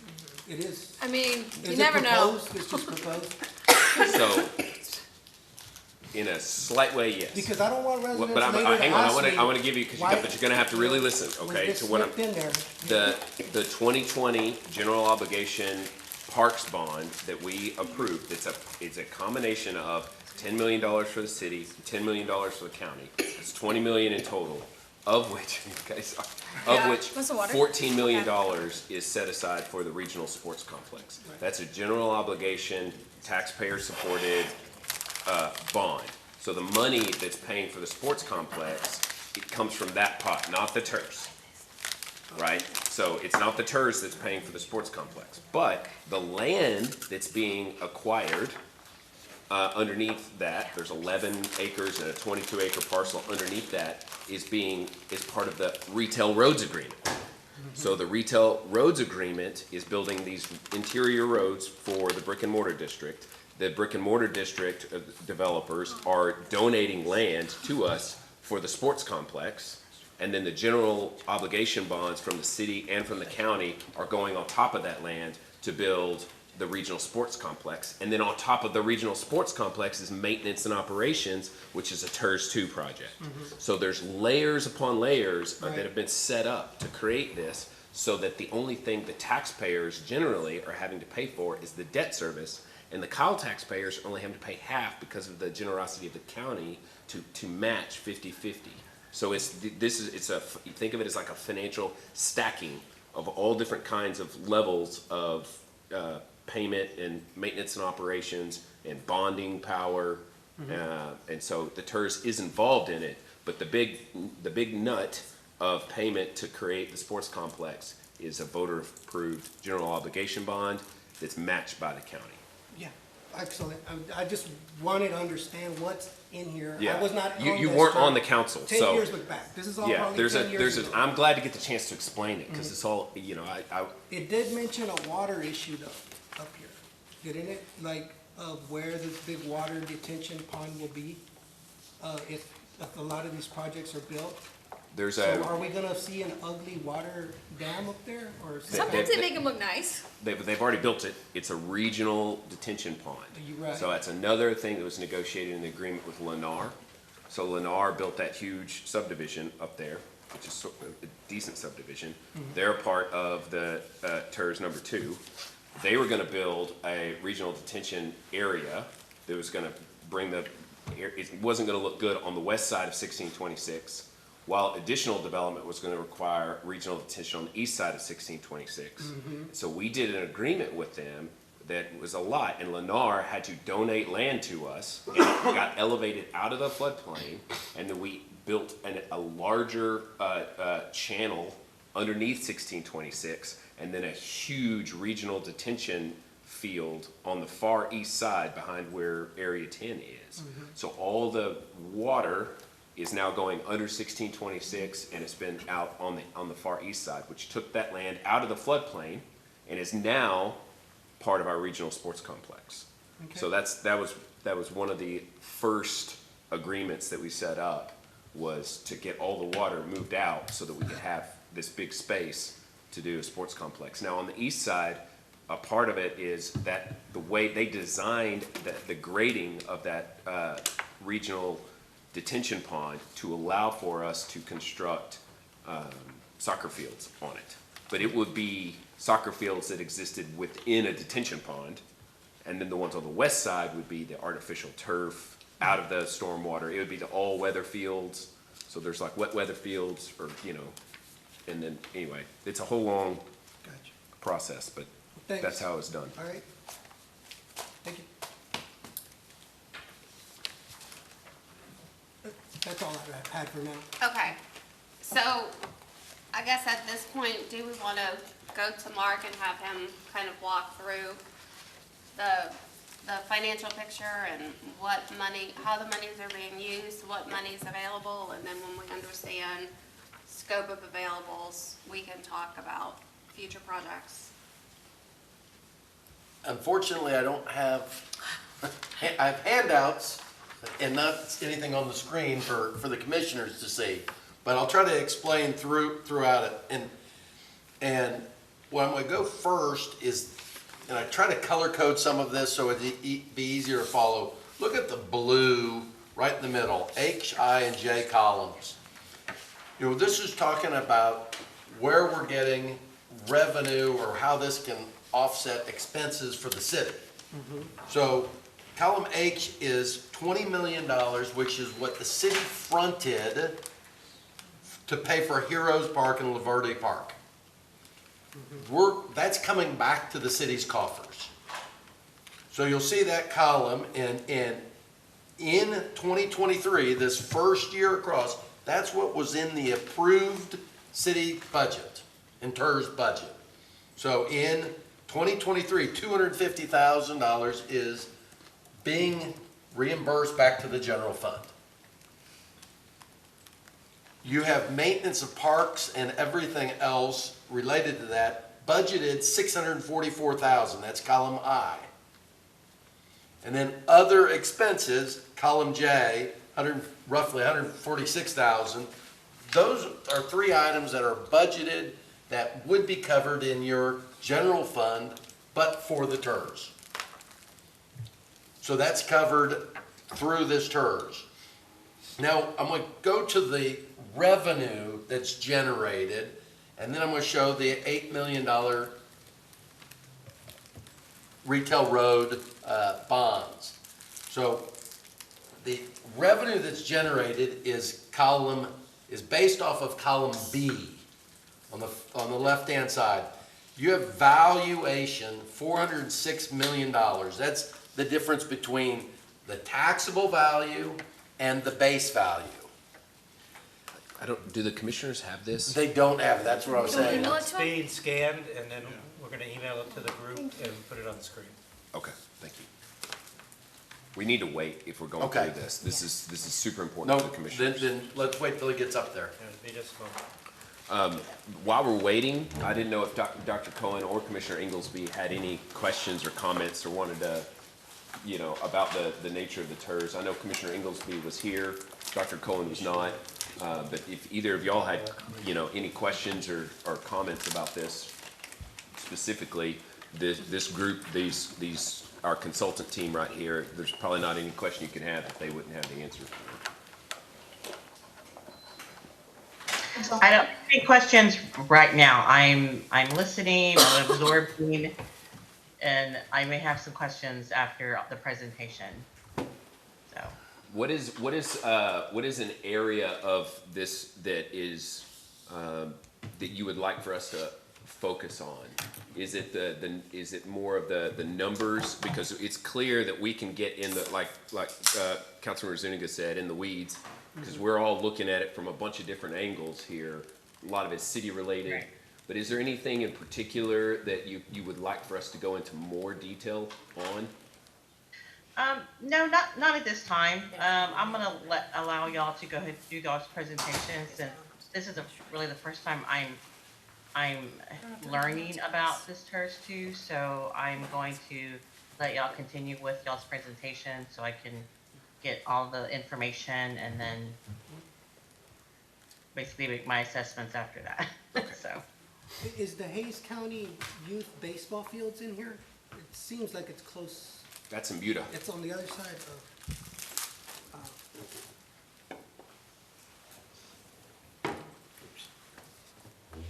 the, it is. I mean, Is you it never know. proposed? It's just proposed? So, in a slight way, yes. Because I don't want Well, residents But I'm, later to hang on, ask me I wanna give you, why- but you're gonna have to really listen, was okay, this to what I'm, slipped in there. the 2020 general obligation parks bond that we approved, it's a combination of $10 million for the city, $10 million for the county. It's 20 million in total, of which, okay, sorry, of Yeah, which want some water? $14 million is set aside for the regional sports complex. That's a general obligation, taxpayer-supported, bond. So the money that's paying for the sports complex, it comes from that pot, not the TIRZ. Right? So it's not the TIRZ that's paying for the sports complex, but the land that's being acquired underneath that, there's 11 acres and a 22-acre parcel underneath that is part of the retail roads agreement. So the retail roads agreement is building these interior roads for the brick and mortar district. The brick and mortar district developers are donating land to us for the sports complex. And then the general obligation bonds from the city and from the county are going on top of that land to build the regional sports complex. And then on top of the regional sports complex is maintenance and operations, which is a TIRZ 2 project. So there's layers upon layers that have been set up to create this, so that the only thing the taxpayers generally are having to pay for is the debt service, and the Kyle taxpayers only have to pay half because of the generosity of the county to match 50-50. So think of it as like a financial stacking of all different kinds of levels of payment and maintenance and operations and bonding power. And so the TIRZ is involved in it, but the big nut of payment to create the sports complex is a voter-approved general obligation bond that's matched by the county. Yeah, excellent. I just wanted to understand what's in here. Yeah. I was not You on you this weren't for on the council, 10 so. years look back. This is all Yeah, probably 10 years ago. I'm glad to get the chance to explain it, because it's all, It did mention a water issue though, up here, didn't it? Like, of where this big water detention pond will be, if a lot of these projects are built. there's So are a, we gonna see an ugly water dam up there, or? Sometimes they make them look nice. they've already built it. It's a regional detention pond. You're right. So that's another thing that was negotiated in the agreement with Lennar. So Lennar built that huge subdivision up there, which is a decent subdivision. They're part of the TIRZ number 2. They were gonna build a regional detention area that was gonna bring it wasn't gonna look good on the west side of 1626, while additional development was gonna require regional detention on the east side of 1626. So we did an agreement with them that was a lot, and Lennar had to donate land to us, and it got elevated out of the floodplain, and then we built a larger channel underneath 1626, and then a huge regional detention field on the far east side behind where Area 10 is. So all the water is now going under 1626, and it's been out on the far east side, which took that land out of the floodplain and is now part of our regional sports complex. So that was one of the first agreements that we set up, was to get all the water moved out so that we could have this big space to do a sports complex. Now on the east side, a part of it is that the way they designed the grading of that regional detention pond to allow for us to construct soccer fields on it. But it would be soccer fields that existed within a detention pond, and then the ones on the west side would be the artificial turf out of the stormwater. It would be the all-weather fields, so there's like wet weather fields, or, you know, and then, anyway, it's a whole long Gotcha. process, but Thanks. that's how it's done. All right. Thank you. That's all I had for now. Okay, so I guess at this point, do we want to go to Mark and have him kind of walk through the financial picture and what money, how the monies are being used, what money's available, and then when we understand scope of availables, we can talk about future projects. Unfortunately, I don't have, I have handouts and not anything on the screen for the commissioners to see. But I'll try to explain throughout it. And what I'm gonna go first is, and I try to color code some of this so it'd be easier to follow. Look at the blue right in the middle, H, I, and J columns. You know, this is talking about where we're getting revenue or how this can offset expenses for the city. So column H is $20 million, which is what the city fronted to pay for Heroes Park and Laverde Park. That's coming back to the city's coffers. So you'll see that column, and in 2023, this first year across, that's what was in the approved city budget, in TIRZ budget. So in 2023, $250,000 is being reimbursed back to the general fund. You have maintenance of parks and everything else related to that, budgeted $644,000, that's column I. And then other expenses, column J, roughly $146,000. Those are three items that are budgeted that would be covered in your general fund, but for the TIRZ. So that's covered through this TIRZ. Now, I'm going to go to the revenue that's generated, and then I'm going to show the $8 million retail road bonds. So the revenue that's generated is based off of column B on the left-hand side. You have valuation, $406 million. That's the difference between the taxable value and the base value. Do the commissioners have this? They don't have it, that's what I was saying. It's being scanned, and then we're gonna email it to the group and put it on the screen. Okay, thank you. We need to wait if we're going through Okay. this. This is super important No, to the commissioners. then let's wait till he gets up there. It'll be just a moment. While we're waiting, I didn't know if Dr. Cohen or Commissioner Inglesby had any questions or comments or wanted to, you know, about the nature of the TIRZ. I know Commissioner Inglesby was here, Dr. Cohen was not. But if either of y'all had, you know, any questions or comments about this specifically, this group, our consultant team right here, there's probably not any question you can have that they wouldn't have the answer for. I don't have any questions right now. I'm listening, I'm absorbing, and I may have some questions after the presentation. So. What is an area of this that is that you would like for us to focus on? Is it is it more of the numbers? Because it's clear that we can get in the like Councilmember Zuniga said, in the weeds, because we're all looking at it from a bunch of different angles here. A lot of it's city related. Right. But is there anything in particular that you would like for us to go into more detail on? No, not at this time. I'm gonna allow y'all to go ahead and do y'all's presentations, and this is really the first time I'm learning about this TIRZ too, so I'm going to let y'all continue with y'all's presentation so I can get all the information and then basically make my assessments after that. So, Is the Hayes County Youth Baseball Fields in here? It seems like it's close, That's in Buda. it's on the other side of,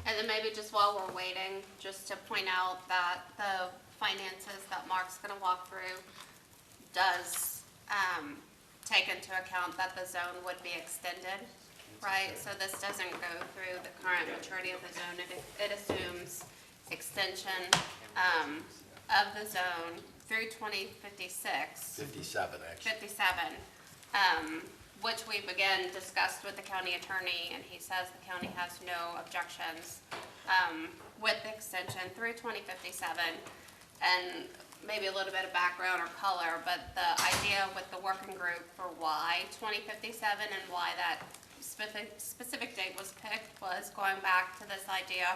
And then maybe just while we're waiting, just to point out that the finances that Mark's gonna walk through does, take into account that the zone would be extended, right? So this doesn't go through the current maturity of the zone, it assumes extension, of the zone through 2056. 57, actually. 57, which we've again discussed with the county attorney, and he says the county has no objections with the extension through 2057. And maybe a little bit of background or color, but the idea with the working group for why 2057 and why that specific date was picked was going back to this idea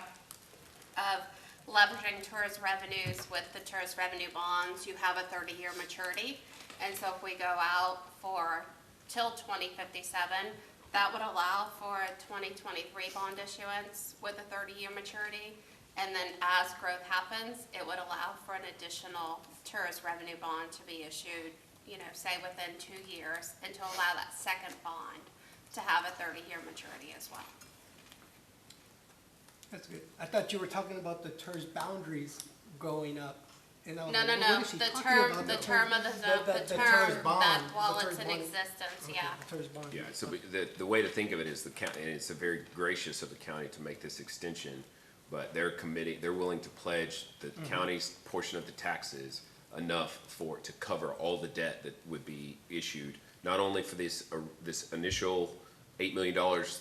of leveraging TIRZ revenues with the TIRZ revenue bonds. You have a 30-year maturity, and so if we go out for till 2057, that would allow for a 2023 bond issuance with a 30-year maturity, and then as growth happens, it would allow for an additional TIRZ revenue bond to be issued, you know, say within 2 years, and to allow that second bond to have a 30-year maturity as well. that's good. I thought you were talking about the TIRZ boundaries going up. And I was No, like, no, well, no, what is she the talking term, about? the term of the zone, the TIRZ term bond, that while the it's TIRZ in bond. existence, Okay, yeah. the TIRZ bond. Yeah, so the way to think of it is the county, and it's a very gracious of the county to make this extension, but they're committing, they're willing to pledge the county's portion of the taxes enough for, to cover all the debt that would be issued, not only for this, this initial $8 million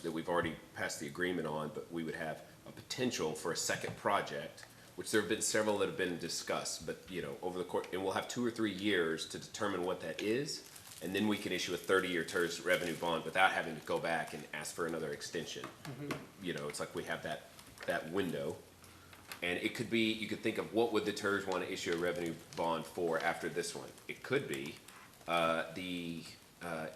that we've already passed the agreement on, but we would have a potential for a second project, which there have been several that have been discussed, but, you know, over the course, and we'll have 2 or 3 years to determine what that is, and then we can issue a 30-year TIRZ revenue bond without having to go back and ask for another extension. You know, it's like we have that window, and it could be, you could think of what would the TIRZ want to issue a revenue bond for after this one? It could be the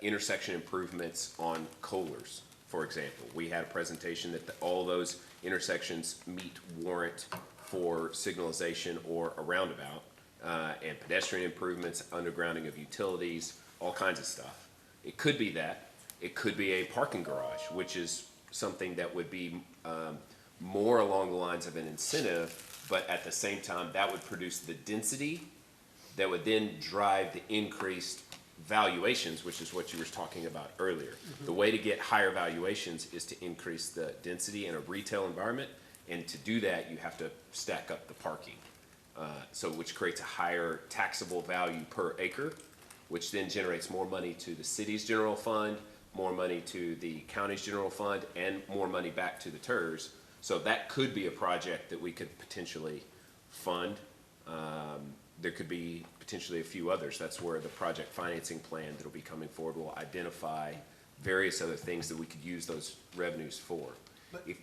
intersection improvements on Kohlers, for example. We had a presentation that all those intersections meet warrant for signalization or a roundabout, and pedestrian improvements, undergrounding of utilities, all kinds of stuff. It could be that. It could be a parking garage, which is something that would be more along the lines of an incentive, but at the same time, that would produce the density that would then drive the increased valuations, which is what you were talking about earlier. The way to get higher valuations is to increase the density in a retail environment, and to do that, you have to stack up the parking. So which creates a higher taxable value per acre, which then generates more money to the city's general fund, more money to the county's general fund, and more money back to the TIRZ. So that could be a project that we could potentially fund. There could be potentially a few others. That's where the project financing plan that'll be coming forward will identify various other things that we could use those revenues for. But- If,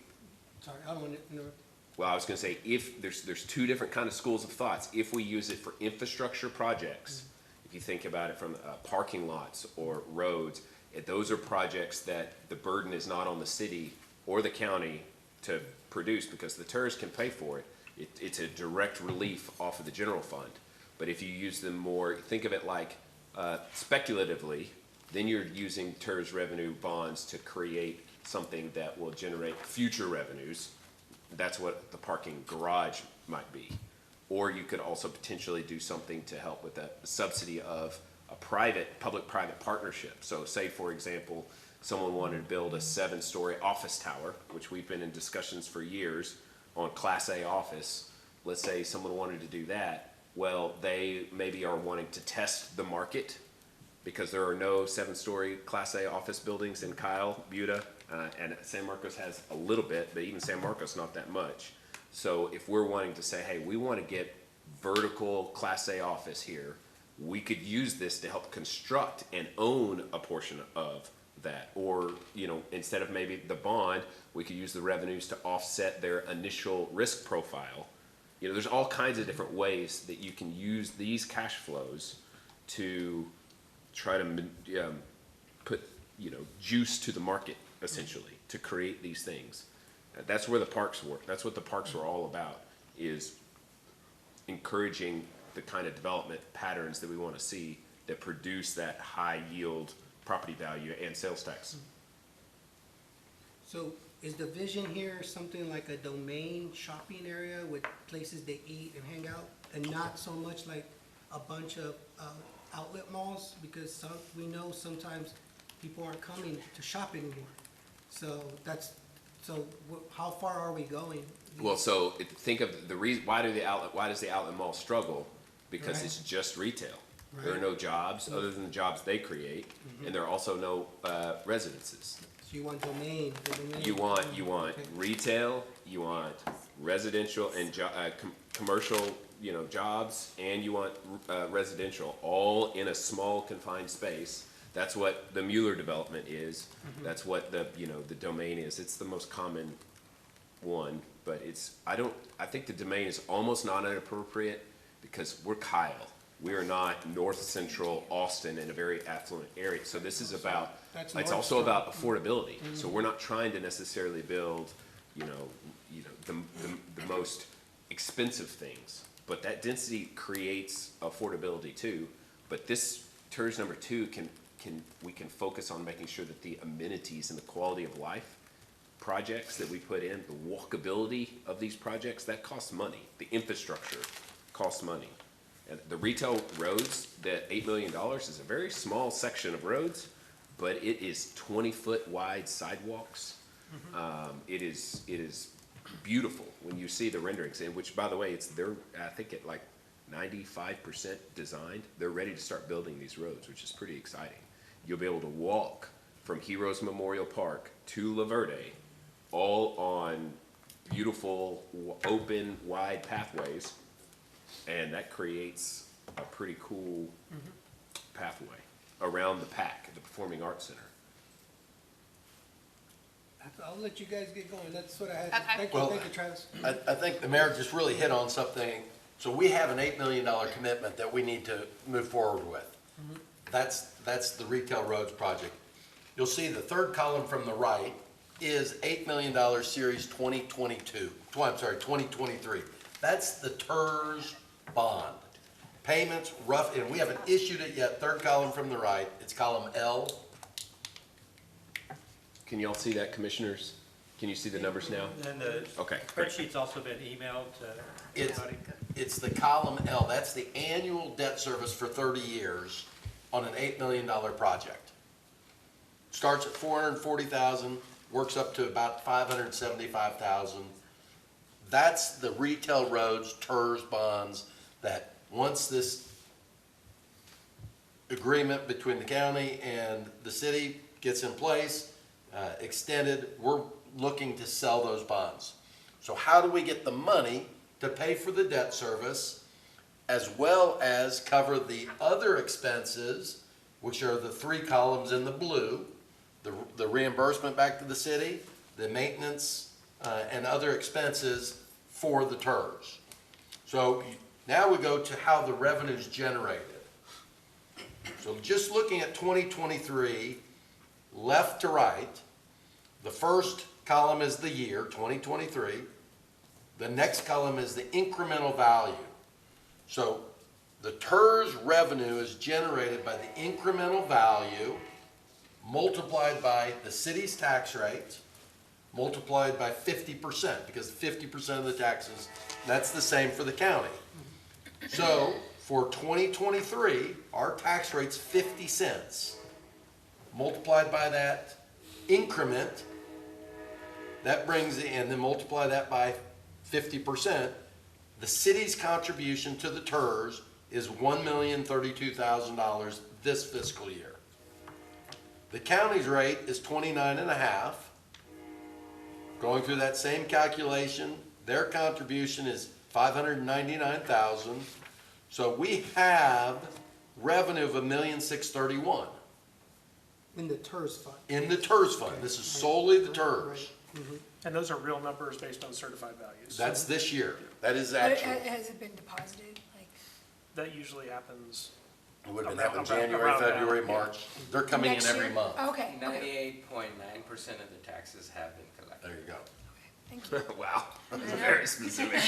Sorry, I don't want to interrupt. well, I was gonna say, if, there's 2 different kind of schools of thoughts. If we use it for infrastructure projects, if you think about it from parking lots or roads, those are projects that the burden is not on the city or the county to produce, because the TIRZ can pay for it. It's a direct relief off of the general fund. But if you use them more, think of it like speculatively, then you're using TIRZ revenue bonds to create something that will generate future revenues. That's what the parking garage might be. Or you could also potentially do something to help with the subsidy of a public-private partnership. So say, for example, someone wanted to build a 7-story office tower, which we've been in discussions for years on Class A office. Let's say someone wanted to do that. Well, they maybe are wanting to test the market because there are no 7-story Class A office buildings in Kyle, Buda, and San Marcos has a little bit, but even San Marcos not that much. So if we're wanting to say, hey, we want to get vertical Class A office here, we could use this to help construct and own a portion of that. Or, you know, instead of maybe the bond, we could use the revenues to offset their initial risk profile. You know, there's all kinds of different ways that you can use these cash flows to try to put, you know, juice to the market, essentially, to create these things. That's where the parks work. That's what the parks are all about, is encouraging the kind of development patterns that we want to see that produce that high yield property value and sales tax. So is the vision here something like a domain shopping area with places they eat and hang out, and not so much like a bunch of outlet malls? Because we know sometimes people aren't coming to shop anymore. So how far are we going? Well, so think of the reason, why does the outlet mall struggle? Because Right. it's just retail. There are Right. no jobs other than the jobs they create, and there are also no residences. So you want domain, the domain. You want Okay. retail, you want residential and commercial, you know, jobs, and you want residential, all in a small confined space. That's what the Mueller development is. That's what the domain is. It's the most common one, but I think the domain is almost not inappropriate because we're Kyle. We are not north central Austin in a very affluent area. So this is about, That's it's North also Star. about affordability. So we're not trying to necessarily build, the most expensive things, but that density creates affordability too. But this TIRZ number 2 we can focus on making sure that the amenities and the quality of life projects that we put in, the walkability of these projects, that costs money. The infrastructure costs money. And the retail roads, that $8 million is a very small section of roads, but it is 20-foot wide sidewalks. It is beautiful when you see the renderings, and which, by the way, they're I think at like 95% designed. They're ready to start building these roads, which is pretty exciting. You'll be able to walk from Heroes Memorial Park to La Verde, all on beautiful, open, wide pathways, and that creates a pretty cool pathway around the PAC, the Performing Arts Center. I'll let you guys get going. That's what I had. Okay. Thank you, Travis. I think the mayor just really hit on something. So we have an $8 million commitment that we need to move forward with. That's the retail roads project. You'll see the third column from the right is $8 million Series 2023. That's the TIRZ bond. Payments, rough, and we haven't issued it yet. Third column from the right, it's column L. Can you all see that, commissioners? Can you see the numbers now? And the Okay, great. spreadsheet's also been emailed to It's, everybody. it's the column L. That's the annual debt service for 30 years on an $8 million project. Starts at $440,000, works up to about $575,000. That's the retail roads, TIRZ bonds, that once this agreement between the county and the city gets in place, extended, we're looking to sell those bonds. So how do we get the money to pay for the debt service as well as cover the other expenses, which are the three columns in the blue, the reimbursement back to the city, the maintenance, and other expenses for the TIRZ. So now we go to how the revenue's generated. So just looking at 2023, left to right, the first column is the year, 2023. The next column is the incremental value. So the TIRZ revenue is generated by the incremental value multiplied by the city's tax rate, multiplied by 50%, because 50% of the taxes, that's the same for the county. So for 2023, our tax rate's 50 cents. Multiplied by that increment, that brings in, and then multiply that by 50%, the city's contribution to the TIRZ is $1,032,000 this fiscal year. The county's rate is 29.5. Going through that same calculation, their contribution is $599,000. So we have revenue of $1,631,000 In the TIRZ fund. in the TIRZ fund. This is solely the TIRZ. Right. Mhm. And those are real numbers based on certified values. That's this year. That is But actual. has it been deposited? Like, That usually happens. It would have been Around- happening January, around now, February, yeah. March. They're coming in next every year? month. Okay, okay, 98.9% of the taxes have been collected. There you go. thank you. Wow, very specific.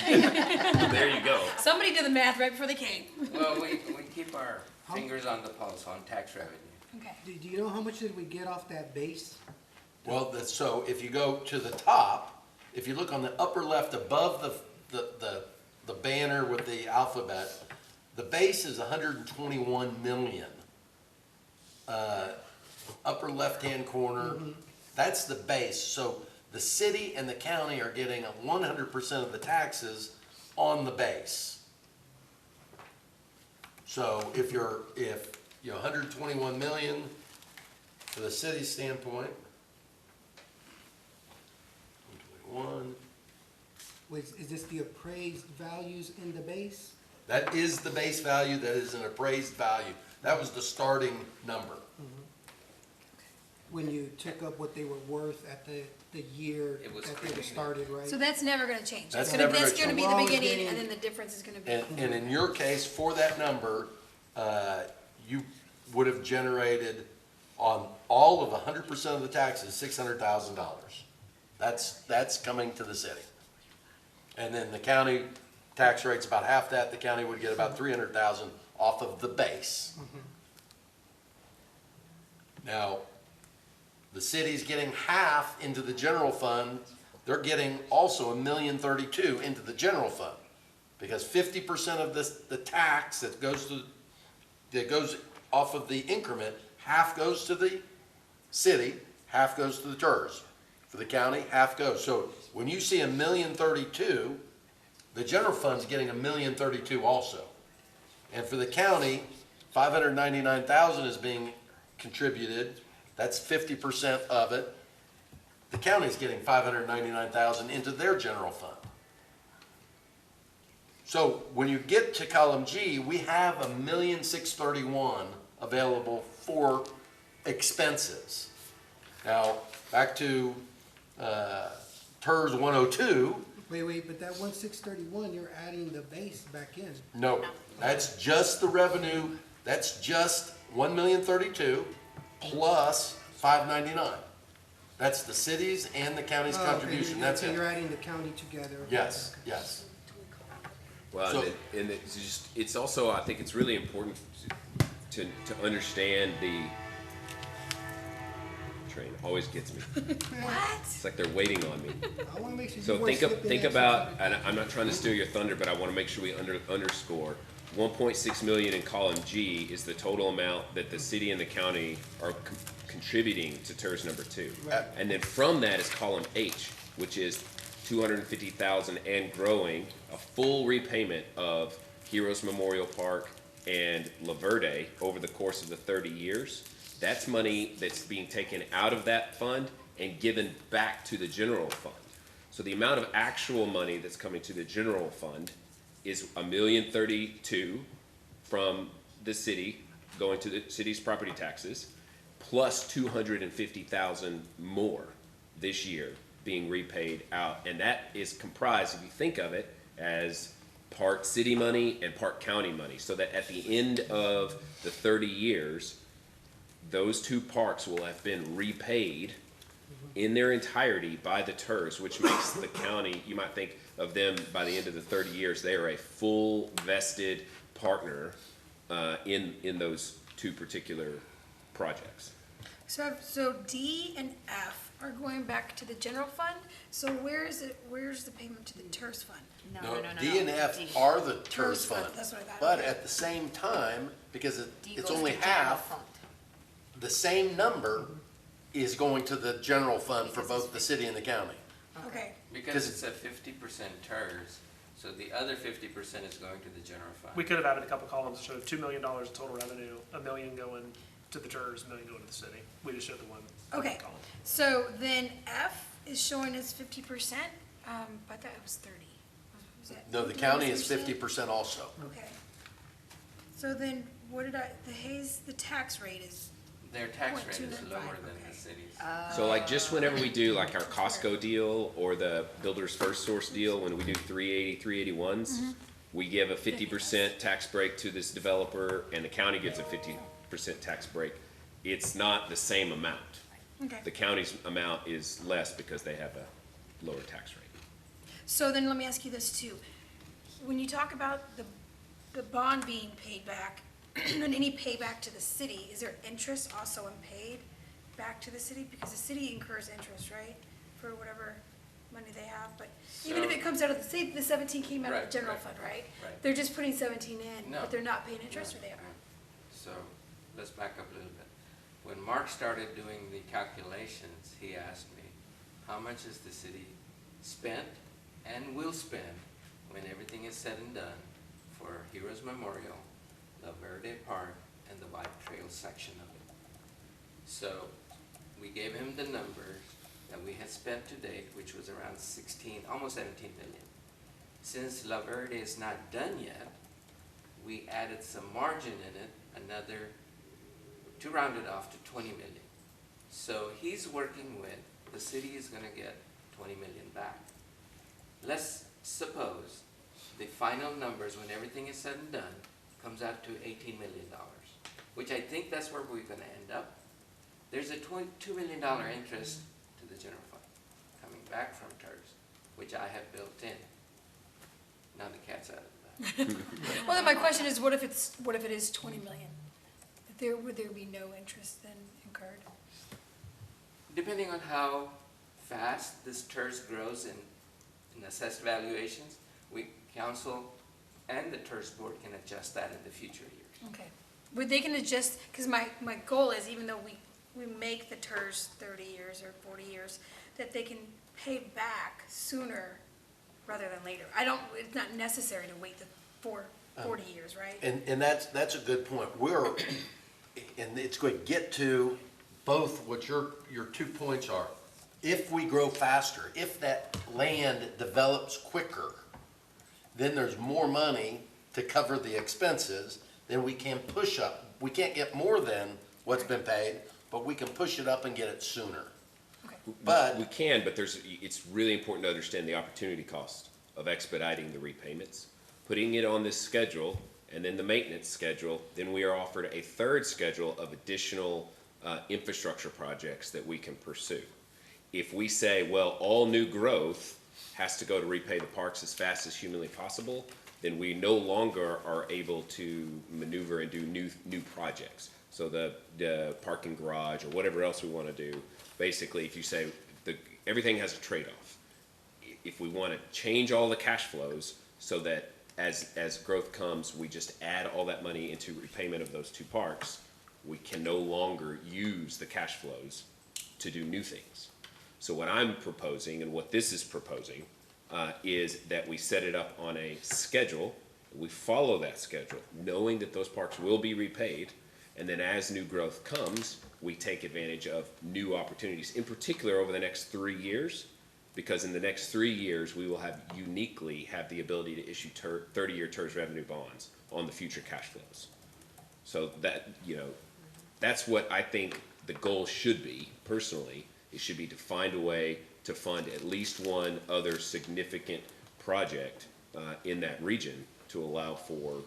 There you go. Somebody did the math right before they came. Well, we keep our fingers on the pulse on tax revenue. Okay. Do you know how much did we get off that base? Well, so if you go to the top, if you look on the upper left above the banner with the alphabet, the base is 121 million. Upper left-hand corner, that's the base. So the city and the county are getting 100% of the taxes on the base. So if you're 121 million for the city standpoint, 121, Is this the appraised values in the base? that is the base value, that is an appraised value. That was the starting number. When you took up what they were worth at the year It was that they were created. started, right? So that's never gonna change. That's That's gonna, never that's gonna gonna be change. the We're always beginning, getting- and then the difference is gonna be. And in your case, for that number, you would have generated on all of 100% of the taxes, $600,000. That's coming to the city. And then the county tax rate's about half that. The county would get about 300,000 off of the base. Now, the city's getting half into the general fund. They're getting also $1,032,000 into the general fund. Because 50% of the tax that goes off of the increment, half goes to the city, half goes to the TIRZ. For the county, half goes. So when you see $1,032,000, the general fund's getting $1,032,000 also. And for the county, $599,000 is being contributed. That's 50% of it. The county's getting $599,000 into their general fund. So when you get to column G, we have $1,631,000 available for expenses. Now, back to TIRZ 102, Wait, but that 1,631, you're adding the base back in. no, that's just the revenue, that's just $1,032,000 plus $599,000. That's the city's and the county's Oh, okay, contribution, that's So you're it. adding the county together. Okay. Yes, yes. Well, So- and it's also, I think it's really important to understand the train always gets me. What? It's like they're waiting on me. I want to make sure you So weren't slipping think in about, something. and I'm not trying to steal your thunder, but I want to make sure we underscore, 1.6 million in column G is the total amount that the city and the county are contributing to TIRZ number 2. Right. And then from that is column H, which is 250,000 and growing, a full repayment of Heroes Memorial Park and La Verde over the course of the 30 years. That's money that's being taken out of that fund and given back to the general fund. So the amount of actual money that's coming to the general fund is $1,032,000 from the city, going to the city's property taxes, plus $250,000 more this year being repaid out. And that is comprised, if you think of it, as part city money and part county money. So that at the end of the 30 years, those two parks will have been repaid in their entirety by the TIRZ, which makes the county, you might think of them by the end of the 30 years, they are a full vested partner in those two particular projects. So D and F are going back to the general fund, so where's the payment to the TIRZ fund? No, D and F are the TIRZ TIRZ fund, fund. that's what I thought. But Okay. at the same time, because D it's goes only to general half, fund. the same number is going to the general fund for both the city and the county. Okay, Because it's a 50% TIRZ, so the other 50% is going to the general fund. We could have added a couple columns that showed $2 million in total revenue, $1 million going to the TIRZ, $1 million going to the city. We just showed the one okay, column. so then F is showing as 50%, I thought it was 30. Was that No, the 50%? county is 50% also. Okay. So then, the tax rate is, Their tax rate is 0.295, lower than okay. the city's. So like just whenever we do like our Costco deal or the Builder's First Source deal, when we do 380s, we give a 50% tax break to this developer and the county gives a 50% tax break. It's not the same amount. okay. The county's amount is less because they have a lower tax rate. So then let me ask you this too. When you talk about the bond being paid back, and any payback to the city, is there interest also paid back to the city? Because the city incurs interest, right, for whatever money they have, but even if So- it comes out of the, say the 17 came out of Right, the general right, fund, right? right. They're just putting 17 in, No. but they're not paying interest, or No, they are? no. So, let's back up a little bit. When Mark started doing the calculations, he asked me, how much has the city spent and will spend when everything is said and done for Heroes Memorial, La Verde Park, and the Bike Trail section of it? So, we gave him the numbers that we had spent to date, which was around 16, almost 17 million. Since La Verde is not done yet, we added some margin in it, another, to round it off to 20 million. So he's working with, the city is gonna get 20 million back. Let's suppose the final numbers, when everything is said and done, comes out to $18 million, which I think that's where we're gonna end up. There's a $2 million interest to the general fund coming back from TIRZ, which I have built in. Now the cat's out of the bag. Well, then my question is, what if it is 20 million? Would there be no interest then incurred? Depending on how fast this TIRZ grows in assessed valuations, council and the TIRZ board can adjust that in the future years. Okay. Would they can adjust, because my goal is, even though we make the TIRZ 30 years or 40 years, that they can pay back sooner rather than later. It's not necessary to wait the 40 years, right? And that's a good point. And it's going to get to both what your 2 points are. If we grow faster, if that land develops quicker, then there's more money to cover the expenses, then we can push up. We can't get more than what's been paid, but we can push it up and get it sooner. But We can, but it's really important to understand the opportunity cost of expediting the repayments, putting it on this schedule, and then the maintenance schedule. Then we are offered a third schedule of additional infrastructure projects that we can pursue. If we say, well, all new growth has to go to repay the parks as fast as humanly possible, then we no longer are able to maneuver and do new projects. So the parking garage or whatever else we want to do, basically, if you say everything has a trade-off. If we want to change all the cash flows so that as growth comes, we just add all that money into repayment of those 2 parks, we can no longer use the cash flows to do new things. So what I'm proposing and what this is proposing is that we set it up on a schedule. We follow that schedule, knowing that those parks will be repaid. And then as new growth comes, we take advantage of new opportunities, in particular over the next 3 years, because in the next 3 years, we will uniquely have the ability to issue 30-year TIRZ revenue bonds on the future cash flows. So that's what I think the goal should be, personally. It should be to find a way to fund at least one other significant project in that region to allow for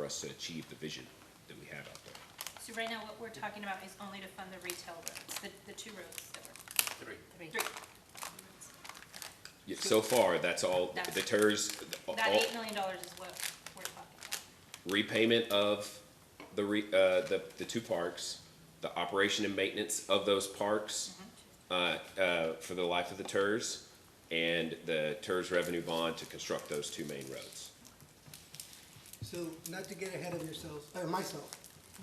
us to achieve the vision that we have out there. So right now, what we're talking about is only to fund the retail roads, the 2 roads that were. 3. 3. Yeah, so far, that's all, That's- the TIRZ, That all $8 million is what we're talking about. repayment of the 2 parks, the operation and maintenance of those parks for the life of the TIRZ, and the TIRZ revenue bond to construct those 2 main roads. So, not to get ahead of yourselves, or myself,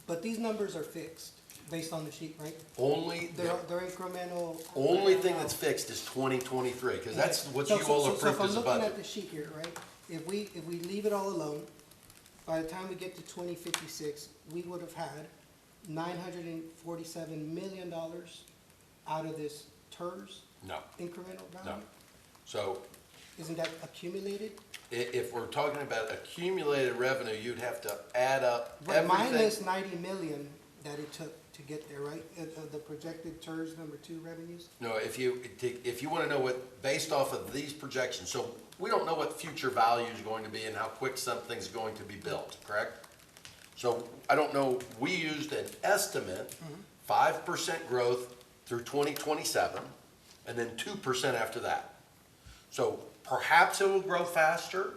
but these numbers are fixed based on the sheet, right? They're incremental. Only thing that's fixed is 2023, because that's what you all approved as a So if I'm looking at budget. the sheet here, right, if we leave it all alone, by the time we get to 2056, we would have had $947 million out of this TIRZ No, incremental no. value? So Isn't that accumulated? if we're talking about accumulated revenue, you'd have to add up But everything. minus 90 million that it took to get there, right? The projected TIRZ number 2 revenues? No, if you want to know what, based off of these projections, so we don't know what future value is going to be and how quick something's going to be built, correct? So I don't know, we used an estimate, 5% growth through 2027, and then 2% after that. So perhaps it will grow faster,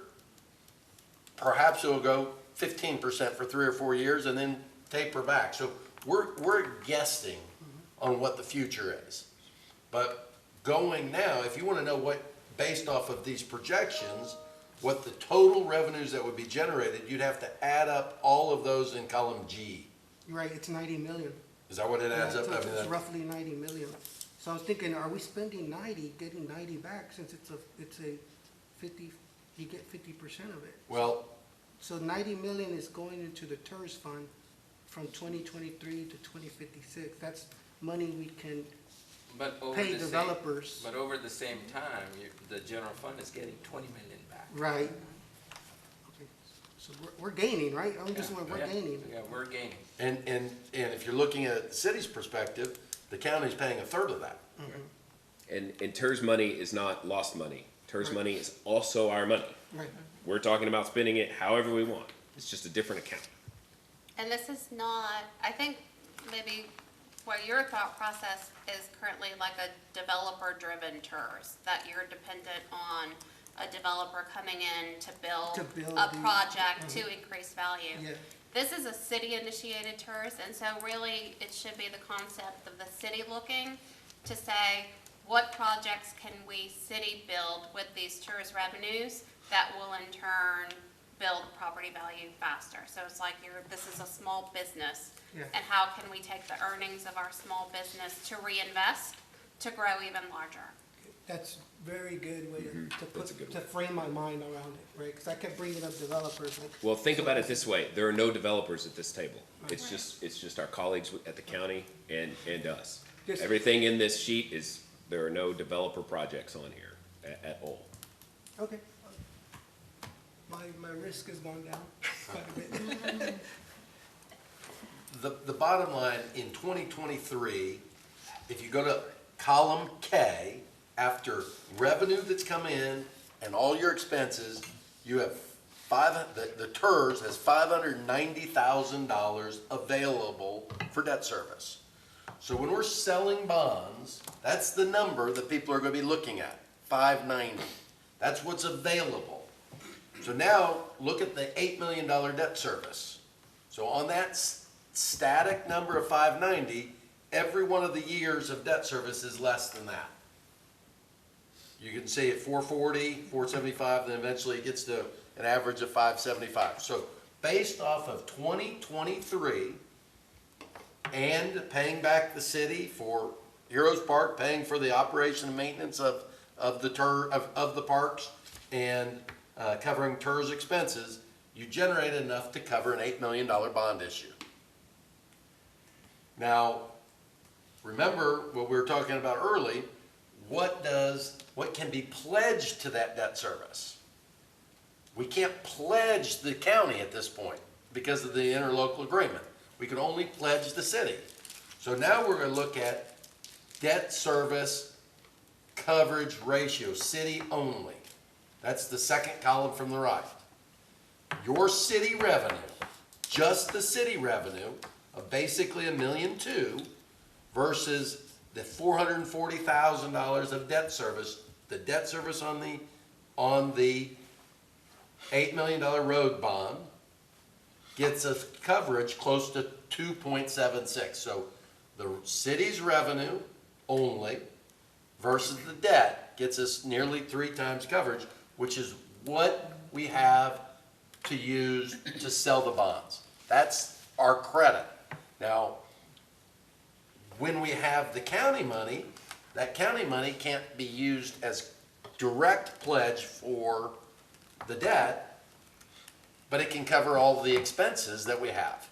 perhaps it will go 15% for 3 or 4 years and then taper back. So we're guessing on what the future is. But going now, if you want to know what, based off of these projections, what the total revenues that would be generated, you'd have to add up all of those in column G. You're right, it's 90 million. Is that what it adds Yeah, up? so I mean, it's that- roughly 90 million. So I was thinking, are we spending 90, getting 90 back, since it's a 50, you get 50% of it? Well, So 90 million is going into the TIRZ fund from 2023 to 2056. That's money we can But over pay the same, developers. but over the same time, the general fund is getting 20 million back. Right. Okay. So we're gaining, right? I'm just, we're Yeah, gaining. Yeah, we're gaining. and if you're looking at the city's perspective, the county's paying a third of that. And TIRZ money is not lost money. TIRZ money is also our money. Right. We're talking about spending it however we want. It's just a different account. And this is not, I think maybe what your thought process is currently like a developer-driven TIRZ, that you're dependent on a developer coming in to build a project to increase value. Yeah. This is a city-initiated TIRZ, and so really it should be the concept of the city looking to say, what projects can we city build with these TIRZ revenues that will in turn build property value faster? So it's like this is a small business. Yeah. And how can we take the earnings of our small business to reinvest to grow even larger? That's a very good way to That's a good to frame my mind around it, right? Because I kept bringing up developers, like. Well, think about it this way. There are no developers at this table. It's just our colleagues at the county and us. Yes. Everything in this sheet is, there are no developer projects on here at all. Okay. My risk has gone down quite a bit. The bottom line, in 2023, if you go to column K, after revenue that's come in and all your expenses, you have the TIRZ has $590,000 available for debt service. So when we're selling bonds, that's the number that people are going to be looking at, 590. That's what's available. So now, look at the $8 million debt service. So on that static number of 590, every one of the years of debt service is less than that. You can see at 440, 475, then eventually it gets to an average of 575. So based off of 2023 and paying back the city for Heroes Park, paying for the operation and maintenance of the parks, and covering TIRZ expenses, you generate enough to cover an $8 million bond issue. Now, remember what we were talking about early, what can be pledged to that debt service? We can't pledge the county at this point because of the interlocal agreement. We can only pledge the city. So now we're going to look at debt service coverage ratio, city only. That's the second column from the right. Your city revenue, just the city revenue of basically $1.2 million versus the $440,000 of debt service. The debt service on the $8 million road bond gets us coverage close to 2.76. So the city's revenue only versus the debt gets us nearly 3 times coverage, which is what we have to use to sell the bonds. That's our credit. Now, when we have the county money, that county money can't be used as direct pledge for the debt, but it can cover all the expenses that we have.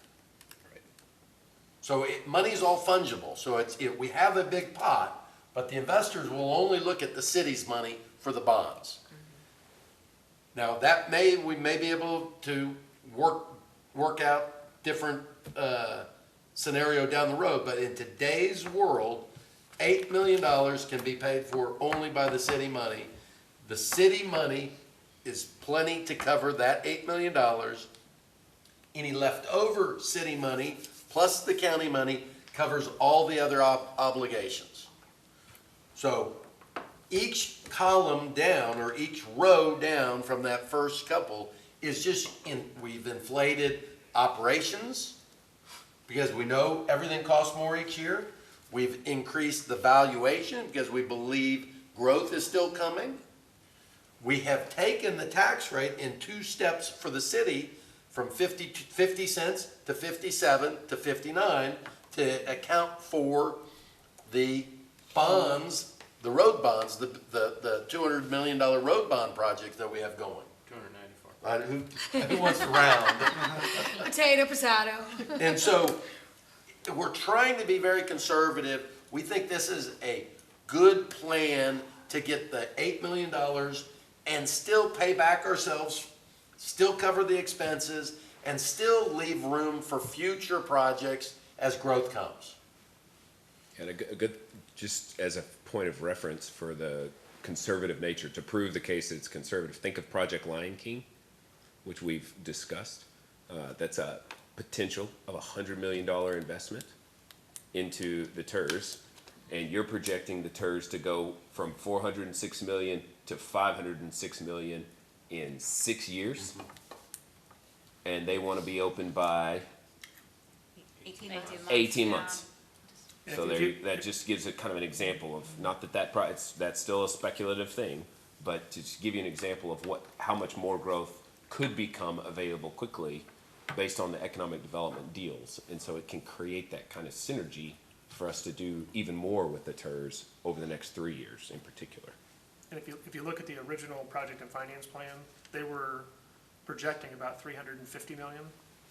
So money's all fungible. So we have a big pot, but the investors will only look at the city's money for the bonds. Now, we may be able to work out different scenario down the road, but in today's world, $8 million can be paid for only by the city money. The city money is plenty to cover that $8 million. Any leftover city money plus the county money covers all the other obligations. So each column down or each row down from that first couple is just we've inflated operations because we know everything costs more each year. We've increased the valuation because we believe growth is still coming. We have taken the tax rate in 2 steps for the city from 50 cents to 57 to 59 to account for the bonds, the road bonds, the $200 million road bond project that we have going. 294. Who wants to round? Potato. And so we're trying to be very conservative. We think this is a good plan to get the $8 million and still pay back ourselves, still cover the expenses, and still leave room for future projects as growth comes. And a good, just as a point of reference for the conservative nature, to prove the case that it's conservative, think of Project Lion King, which we've discussed. That's a potential of $100 million investment into the TIRZ, and you're projecting the TIRZ to go from $406 million to $506 million in 6 years, and they want to be open by 18 months. 18 months. And So if you- that just gives a kind of an example of, not that that's still a speculative thing, but to just give you an example of how much more growth could become available quickly based on the economic development deals. And so it can create that kind of synergy for us to do even more with the TIRZ over the next 3 years in particular. And if you look at the original project and finance plan, they were projecting about 350 million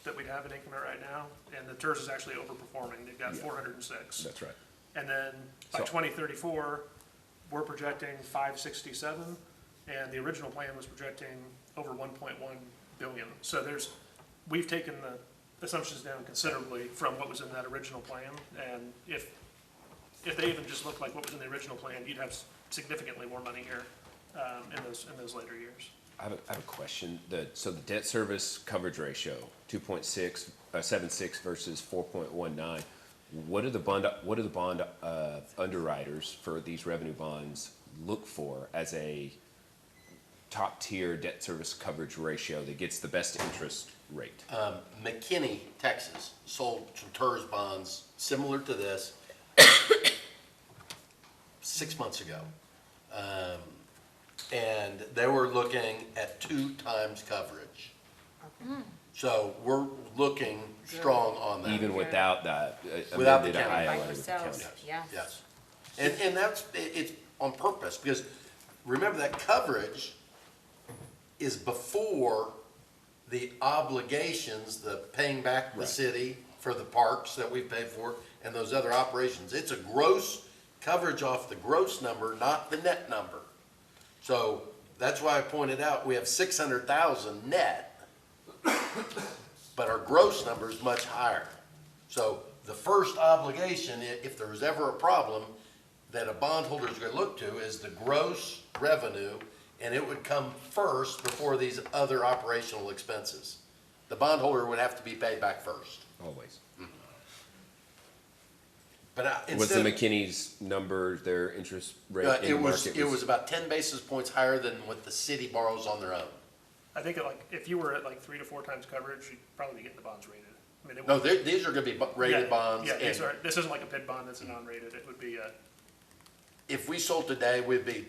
that we'd have in increment right now, and the TIRZ is actually overperforming. They've got 406. That's right. And then by So- 2034, we're projecting 567, and the original plan was projecting over 1.1 billion. So we've taken the assumptions down considerably from what was in that original plan, and if they even just looked like what was in the original plan, you'd have significantly more money here in those later years. I have a question. So the debt service coverage ratio, 2.76 versus 4.19. What do the bond underwriters for these revenue bonds look for as a top tier debt service coverage ratio that gets the best interest rate? McLiney, Texas, sold some TIRZ bonds similar to this 6 months ago. And they were looking at 2 times coverage. So we're looking strong on that. Even without that Without the amended county. ILA By with the ourselves, county. yeah. Yes. And it's on purpose, because remember that coverage is before the obligations, the paying back the Right. city for the parks that we've paid for and those other operations. It's a gross coverage off the gross number, not the net number. So that's why I pointed out we have 600,000 net, but our gross number is much higher. So the first obligation, if there was ever a problem, that a bondholder is going to look to is the gross revenue, and it would come first before these other operational expenses. The bondholder would have to be paid back first. Always. But Was the instead, McKinney's number, their interest rate in it the was market? it was about 10 basis points higher than what the city borrows on their own. I think if you were at 3 to 4 times coverage, you'd probably be getting the bonds rated. I mean, No, these are going to be rated yeah, bonds. Yeah, and this isn't like a PID bond that's a non-rated. It would be if we sold today, we'd be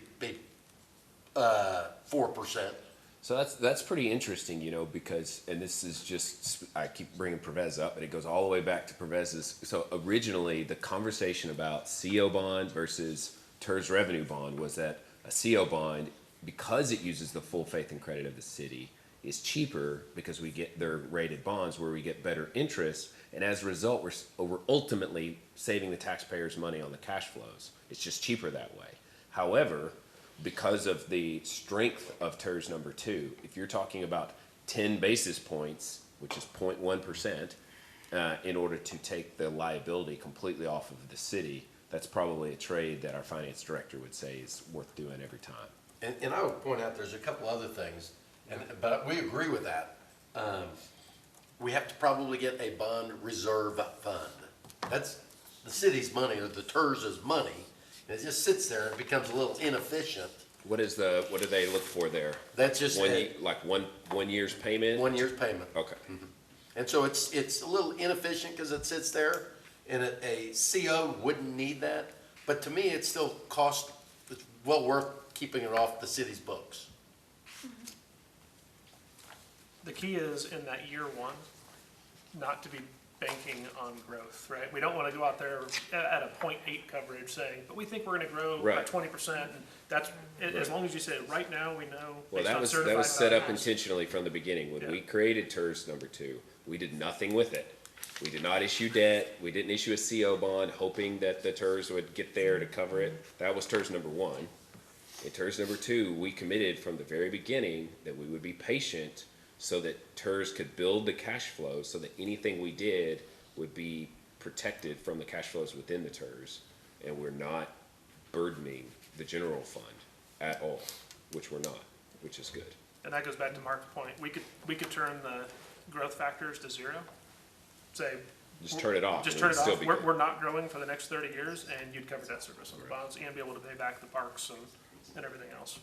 4%. So that's pretty interesting, because, and this is just, I keep bringing Pervez up, but it goes all the way back to Pervez's. So originally, the conversation about CO bond versus TIRZ revenue bond was that a CO bond, because it uses the full faith and credit of the city, is cheaper because they're rated bonds where we get better interest. And as a result, we're ultimately saving the taxpayers money on the cash flows. It's just cheaper that way. However, because of the strength of TIRZ number 2, if you're talking about 10 basis points, which is 0.1%, in order to take the liability completely off of the city, that's probably a trade that our finance director would say is worth doing every time. And I would point out, there's a couple other things, but we agree with that. We have to probably get a bond reserve fund. That's the city's money, or the TIRZ's money, and it just sits there and becomes a little inefficient. What do they look for there? That's just one year's payment? 1 year's payment. Okay. And so it's a little inefficient because it sits there, and a CO wouldn't need that. But to me, it's still it's well worth keeping it off the city's books. The key is in that year one, not to be banking on growth, right? We don't want to go out there at a 0.8 coverage saying, but we think we're going to grow by Right. 20%. And that's, as long as you say, right now, we know. Well, based on that was certified set up values. intentionally from the beginning. When Yeah. we created TIRZ number 2, we did nothing with it. We did not issue debt. We didn't issue a CO bond hoping that the TIRZ would get there to cover it. That was TIRZ number 1. In TIRZ number 2, we committed from the very beginning that we would be patient so that TIRZ could build the cash flow so that anything we did would be protected from the cash flows within the TIRZ. And we're not burdening the general fund at all, which we're not, which is good. And that goes back to Mark's point. We could turn the growth factors to 0. Say. Just turn it off. Just and turn it'd it still off. be We're, good. we're not growing for the next 30 years, and you'd cover debt service on the bonds and be able to pay back the parks and everything else.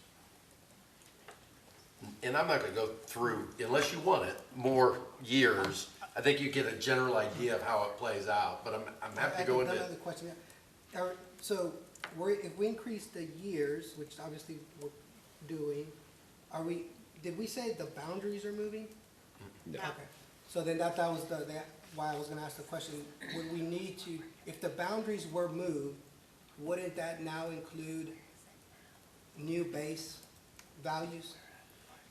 And I'm not gonna go through, unless you want it, more years. I think you get a general idea of how it plays out, but I'm happy to go into. Another question. So if we increase the years, which obviously we're doing, did we say the boundaries are moving? No. Okay. So then that was why I was gonna ask the question, would we need to, if the boundaries were moved, wouldn't that now include new base values?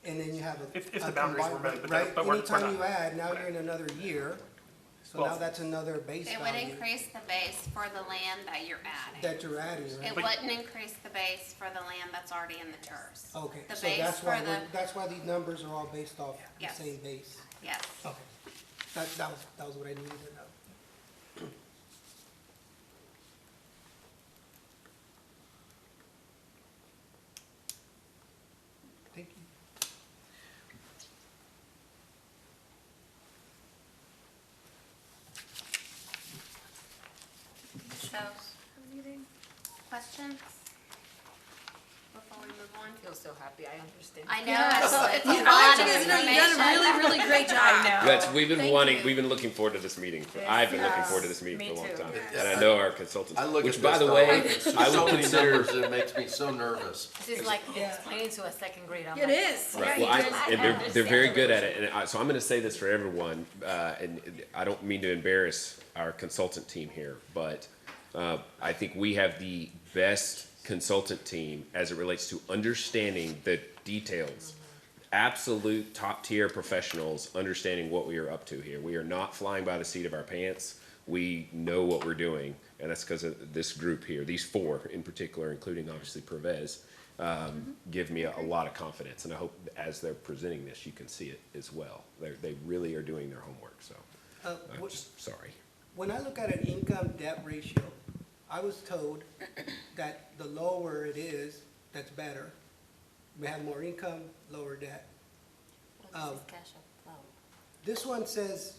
And then you have a. If the boundaries were moved, but right? we're Anytime not. you add, now you're in another year, so Well, now that's another base It would value increase the base for the land that you're adding. that you're adding, right? It wouldn't increase the base for the land that's already in the TIRZ. Okay, The so base that's for why, the, that's why these numbers are all based off the Yes. same base. yes. Okay, that was what I needed to know. Thank you. So, questions before we move on? I feel so happy, I understand. I know, it's a lot of information. really great job. I know. We've been looking forward to this meeting. I've been looking forward to this meeting Me for a long too. time. Yes. And I know our consultants, I look which at by this the stuff, way, it's I so would many consider. numbers that it makes me so nervous. This is like explaining to a second grade. I'm It like, is. Right. Yeah, Well, you did. and they're very good at it. And so I'm going to say this for everyone, and I don't mean to embarrass our consultant team here, but I think we have the best consultant team as it relates to understanding the details. Absolute top tier professionals understanding what we are up to here. We are not flying by the seat of our pants. We know what we're doing, and that's because of this group here. These 4 in particular, including obviously Pervez, give me a lot of confidence, and I hope as they're presenting this, you can see it as well. They really are doing their homework, so I'm just sorry. When I look at an income-debt ratio, I was told that the lower it is, that's better. We have more income, lower debt. This one says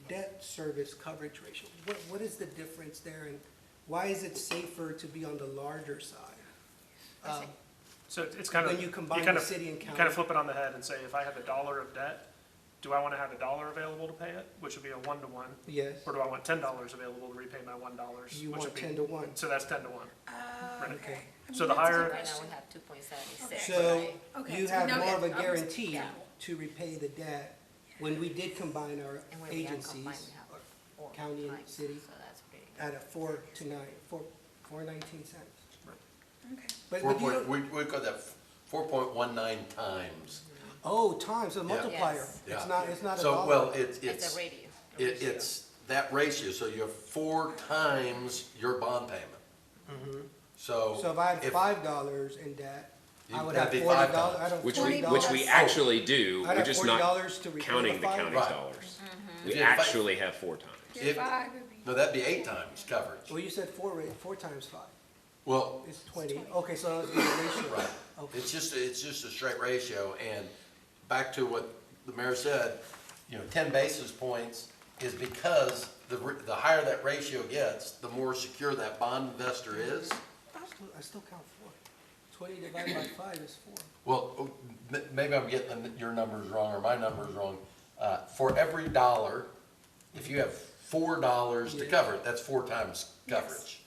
debt service coverage ratio. What is the difference there, and why is it safer to be on the larger side? So it's kind of. When you combine kind the of- city and You kind county. of flip it on the head and say, if I have $1 of debt, do I want to have $1 available to pay it, which would be a 1-to-1? Yes, Or do I want $10 available to repay my $1? you which want would be- 10 to 1. So that's 10 to 1. Right. Okay. So the higher, right now we have 2.76. So Okay, you so have now more of a it's- guarantee yeah. to repay the debt when we did combine our And when we have agencies, combined, we have or 4 county and times, city, So that's pretty. at a 4 to 9, 4.19 cents. Okay. But 4 you point, don't, we got that 4.19 times. Oh, times, a multiplier. Yes. Yeah. It's not a So, dollar. well, It's a radio. it's that ratio, so you have 4 times your bond payment. So. So if I had $5 in debt, I would have That'd be $40. $5. I'd have Which $40. we actually do, I'd we're have just $40 not to recover counting the the $5. county's Right. dollars. If We you had actually have 4 times. If- Five would be. No, that'd be 8 times coverage. Well, you said 4 times 5. Well, It's 20. Okay, so that's the ratio. right. Okay. It's just a straight ratio, and back to what the mayor said, 10 basis points is because the higher that ratio gets, the more secure that bond investor is. I still count 4. 20 divided by 5 is 4. Well, maybe I'm getting your numbers wrong or my numbers wrong. For every dollar, if you have $4 to Yeah. cover it, that's 4 times coverage.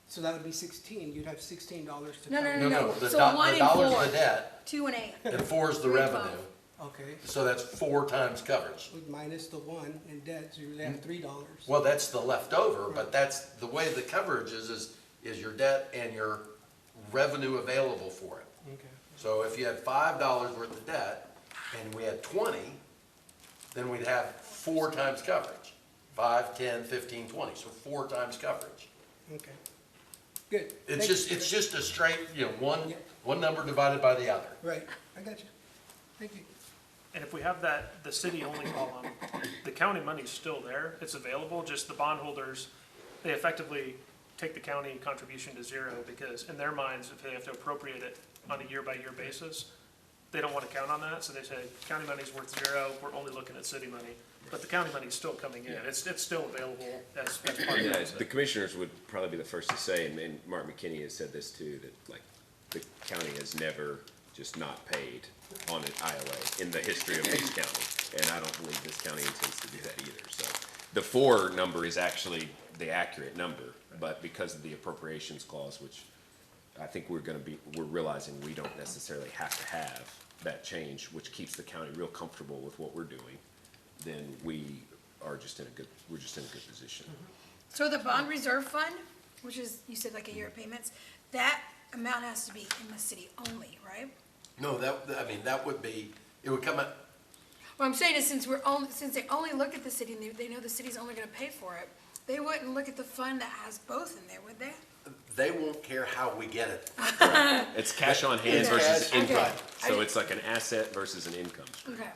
So that would be 16. You'd have $16 to No, cover. no. The So do- one the in dollar's 4. the debt, 2 and 8. and 4 is the 3 and revenue. 12. Okay. So that's 4 times coverage. Minus the 1 in debt, so you really have $3. Well, that's the leftover, but that's, the way the coverage is your debt and your revenue available for it. Okay. So if you had $5 worth of debt and we had 20, then we'd have 4 times coverage. 5, 10, 15, 20, so 4 times coverage. Okay. Good. It's Thank you. just a straight, one, Yeah. one number divided by the other. Right. I got you. Thank you. And if we have that, the city-only column, the county money's still there, it's available, just the bondholders, they effectively take the county contribution to 0, because in their minds, if they have to appropriate it on a year-by-year basis, they don't want to count on that, so they say, county money's worth 0, we're only looking at city money. But the county money's still coming in, it's still available as part of Yeah, the the commissioners would probably be the first to say, and Mark McKinney has said this too, that like, the county has never just not paid on an IOA in the history of this county. And I don't believe this county intends to do that either, so. The 4 number is actually the accurate number, but because of the appropriations clause, which I think we're realizing we don't necessarily have to have that change, which keeps the county real comfortable with what we're doing, then we're just in a good position. So the bond reserve fund, which is, you said like a year of payments, that amount has to be in the city only, right? No, that would be, it would come out, What I'm saying is since they only look at the city and they know the city's only gonna pay for it, they wouldn't look at the fund that has both in there, would they? they won't care how we get it. It's cash on hand It's versus cash, income, right. so it's like an asset versus an income stream. Okay.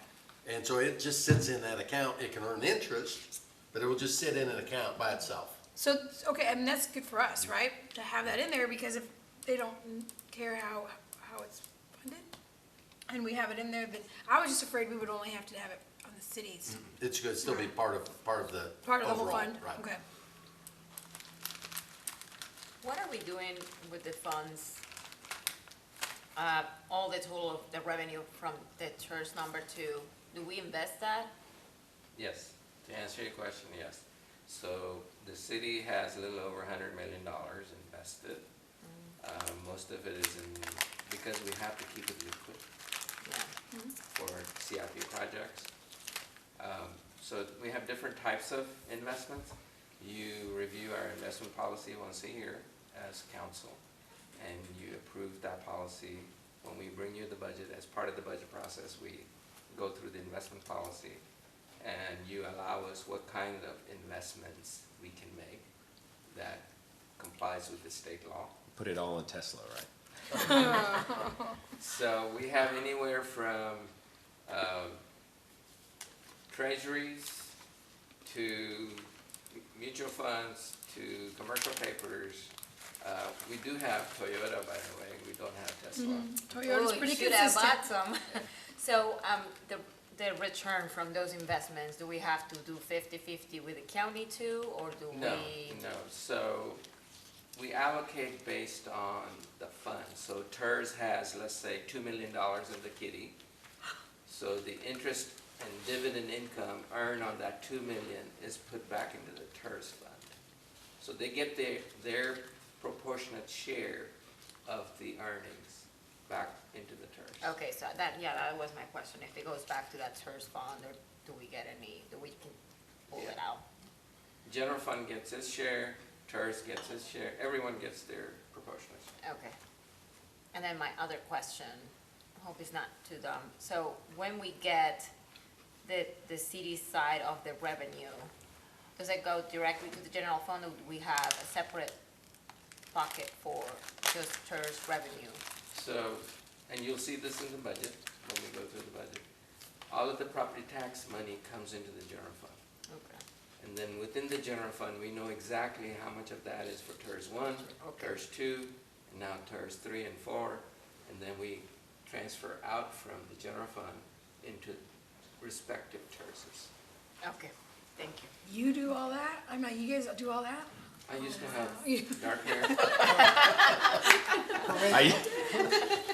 And so it just sits in that account. It can earn interest, but it will just sit in an account by itself. So, okay, I mean, that's good for us, right? To have that in there, because if they don't care how it's funded, and we have it in there, then, I was just afraid we would only have to have it on the cities, It's going to still be part of the part of the whole overall, fund, right. okay. What are we doing with the funds? All the total of the revenue from the TIRZ number 2, do we invest that? Yes, to answer your question, yes. So the city has a little over $100 million invested. Most of it is because we have to keep it liquid Yeah. for CIP projects. So we have different types of investments. You review our investment policy once a year as council, and you approve that policy. When we bring you the budget, as part of the budget process, we go through the investment policy, and you allow us what kind of investments we can make that complies with the state law. Put it all in Tesla, right? So we have anywhere from treasuries to mutual funds to commercial papers. We do have Toyota, by the way, we don't have Tesla. Toyota's Oh, pretty you should have consistent. bought some. So, the return from those investments, do we have to do 50-50 with the county too, or do we? No, so we allocate based on the fund. So TIRZ has, let's say, $2 million in the kitty. So the interest and dividend income earned on that $2 million is put back into the TIRZ fund. So they get their proportionate share of the earnings back into the TIRZ. Okay, so that was my question. If it goes back to that TIRZ fund, or do we can pull it out? General fund gets its share, TIRZ gets its share, everyone gets their proportionate share. Okay. And then my other question hope it's not too dumb. So when we get the city side of the revenue, does it go directly to the general fund, or do we have a separate pocket for just TIRZ revenue? So, and you'll see this in the budget, when we go through the budget. All of the property tax money comes into the general fund. Okay. And then within the general fund, we know exactly how much of that is for TIRZ 1, Okay. TIRZ 2, and now TIRZ 3 and 4. And then we transfer out from the general fund into respective TIRZs. Okay, thank you. You do all that? I'm not, you guys do all that? I used to have dark hair.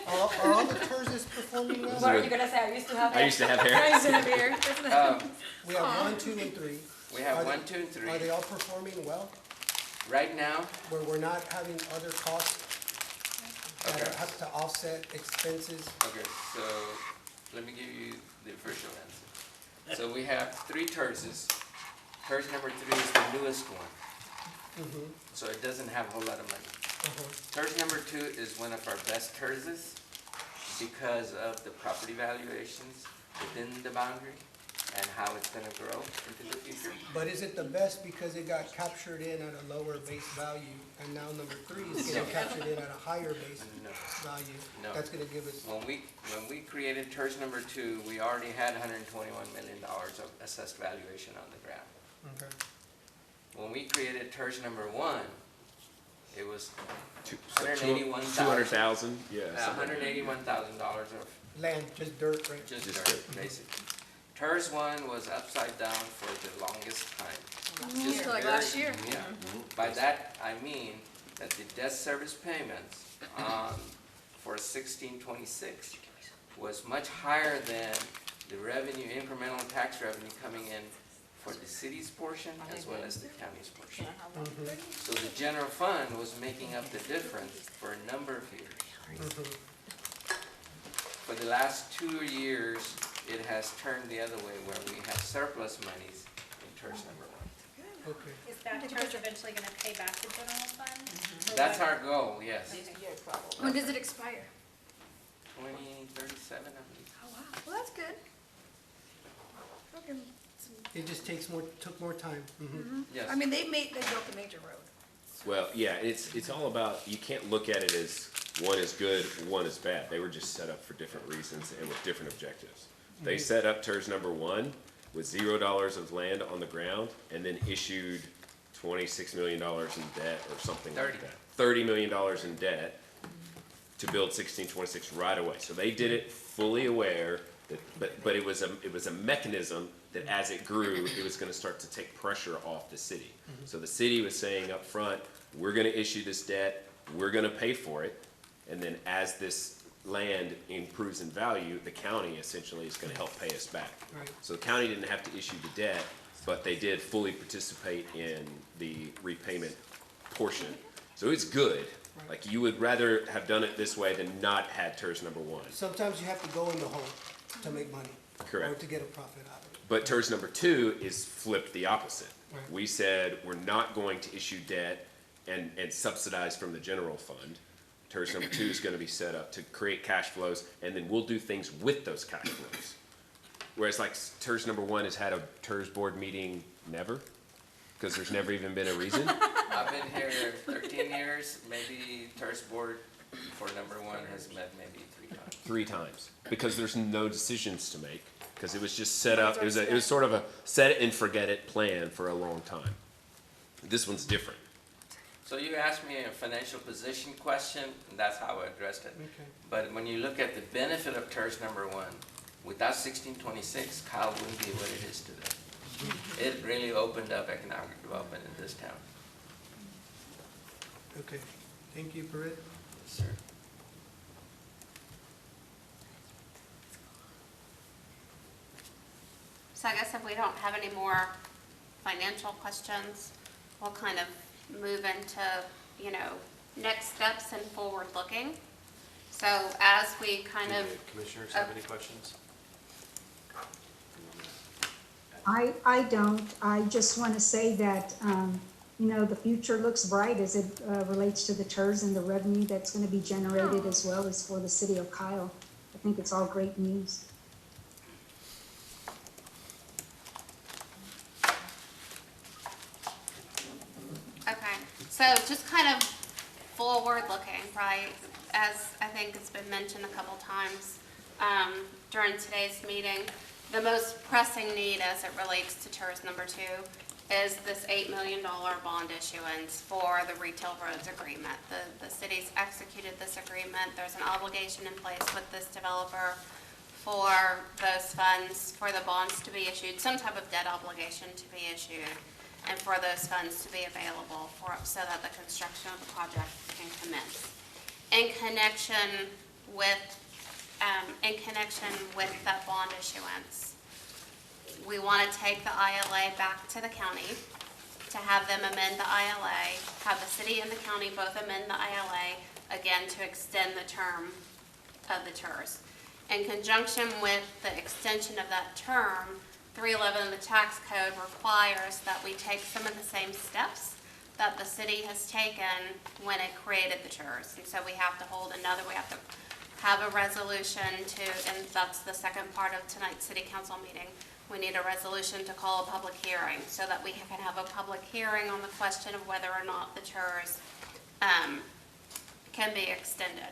Are all the TIRZs performing well? What are you gonna say? I used to have. I used to have hair. I used to have hair. We have 1, 2, and 3. We have Are they- 1, 2, and 3. Are they all performing well, Right now, where we're not having other costs that Okay. have to offset expenses? okay, so let me give you the official answer. So we have 3 TIRZs. TIRZ number 3 is the newest one, so it doesn't have a whole lot of money. TIRZ number 2 is one of our best TIRZs because of the property valuations within the boundary and how it's gonna grow into the future. But is it the best because it got captured in at a lower base value, and now number 3 is getting captured in at a higher base No. value? No. That's gonna give us, When we created TIRZ number 2, we already had $121 million of assessed valuation on the ground. okay. When we created TIRZ number 1, it was Two- $181,000. 200,000, yeah. something. $181,000 of Land, just dirt, right? just Just dirt, basically. TIRZ 1 was upside down for the longest time. Just Like very- last year. Yeah. By that, I mean that the debt service payments for 1626 was much higher than the revenue, incremental tax revenue coming in for the city's portion as well as the county's portion. So the general fund was making up the difference for a number of years. For the last 2 years, it has turned the other way where we have surplus monies in TIRZ number 1. Okay. Is that TIRZ eventually gonna pay back the general fund? Or That's what? our goal, yes. When does it expire? 2037, I believe. Oh, wow. Well, that's good. Okay. It just took more time. Yes. I mean, they built a major road. Well, yeah, it's all about, you can't look at it as one is good, one is bad. They were just set up for different reasons and with different objectives. They set up TIRZ number 1 with $0 of land on the ground and then issued $26 million in debt or something like that. $30 million in debt to build 1626 right away. So they did it fully aware that, but it was a mechanism that as it grew, it was gonna start to take pressure off the city. So the city was saying up front, we're gonna issue this debt, we're gonna pay for it, and then as this land improves in value, the county essentially is gonna help pay us back. Right. So the county didn't have to issue the debt, but they did fully participate in the repayment portion. So it's good. Like, you would rather have done it this way than not had TIRZ number 1. Sometimes you have to go in the hole to make money. Correct. Or to get a profit out of it. But TIRZ number 2 is flipped the opposite. Right. We said, we're not going to issue debt and subsidize from the general fund. TIRZ number 2 is gonna be set up to create cash flows, and then we'll do things with those cash flows. Whereas like TIRZ number 1 has had a TIRZ board meeting never, because there's never even been a reason. I've been here 13 years, maybe TIRZ board for number 1 has met maybe 3 times. 3 times, because there's no decisions to make, because it was just set up, it was sort of a set it and forget it plan for a long time. This one's different. So you asked me a financial position question, and that's how I addressed it. Okay. But when you look at the benefit of TIRZ number 1, without 1626, Kyle wouldn't be what it is today. It really opened up economic development in this town. Okay. Thank you, Britt. Yes, sir. So I guess if we don't have any more financial questions, we'll kind of move into, you know, next steps and forward looking. So as we kind of, Commissioners have any questions? I don't. I just want to say that, you know, the future looks bright as it relates to the TIRZ and the revenue that's going to be generated as well as for the city of Kyle. I think it's all great news. Okay, so just kind of forward-looking, right? As I think has been mentioned a couple times during today's meeting, the most pressing need as it relates to TIRZ number 2 is this $8 million bond issuance for the retail roads agreement. The city's executed this agreement. There's an obligation in place with this developer for those funds, for the bonds to be issued, some type of debt obligation to be issued, and for those funds to be available so that the construction of the project can commence. In connection with that bond issuance, we want to take the ILA back to the county, to have them amend the ILA, have the city and the county both amend the ILA, again, to extend the term of the TIRZ. In conjunction with the extension of that term, 311 of the tax code requires that we take some of the same steps that the city has taken when it created the TIRZ. And so we have to we have to have a resolution and that's the second part of tonight's city council meeting. We need a resolution to call a public hearing so that we can have a public hearing on the question of whether or not the TIRZ can be extended.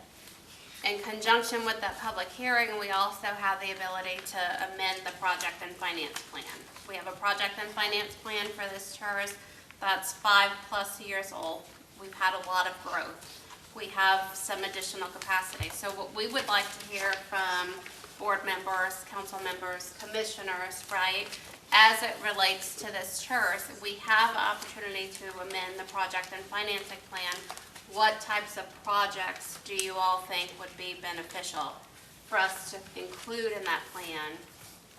In conjunction with that public hearing, we also have the ability to amend the project and finance plan. We have a project and finance plan for this TIRZ that's 5+ years old. We've had a lot of growth. We have some additional capacity. So what we would like to hear from board members, council members, commissioners, right, as it relates to this TIRZ, we have an opportunity to amend the project and financing plan. What types of projects do you all think would be beneficial for us to include in that plan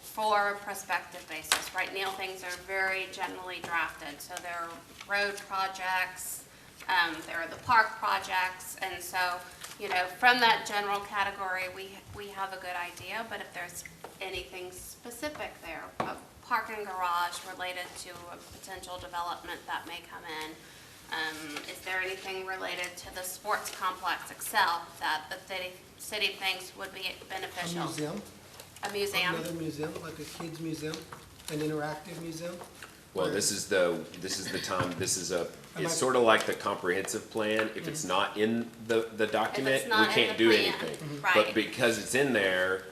for a prospective basis? Right now, things are very generally drafted. So there are road projects, there are the park projects, and so, you know, from that general category, we have a good idea, but if there's anything specific there, a parking garage related to a potential development that may come in, is there anything related to the sports complex itself that the city thinks would be beneficial? A museum. A museum? Another museum, like a kids museum, an interactive museum. Well, this is the time, it's sort of like the comprehensive plan. If it's not in the document, we not in can't the do plan, anything. right. But because it's in there,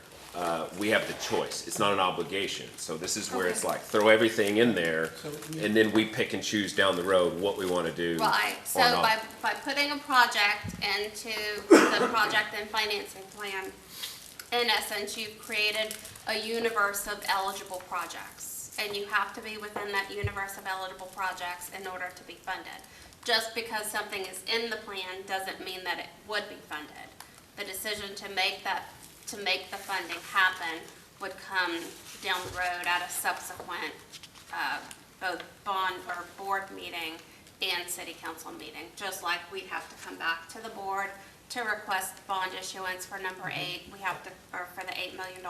we have the choice. It's not an obligation. So this is where it's like, throw everything in there, and then we pick and choose down the road what we want to do Right, so or not. by putting a project into the project and financing plan, in essence, you've created a universe of eligible projects. And you have to be within that universe of eligible projects in order to be funded. Just because something is in the plan doesn't mean that it would be funded. The decision to make the funding happen would come down the road at a subsequent both bond or board meeting and city council meeting. Just like we'd have to come back to the board to request bond issuance for number 8, we have to, or for the $8 million,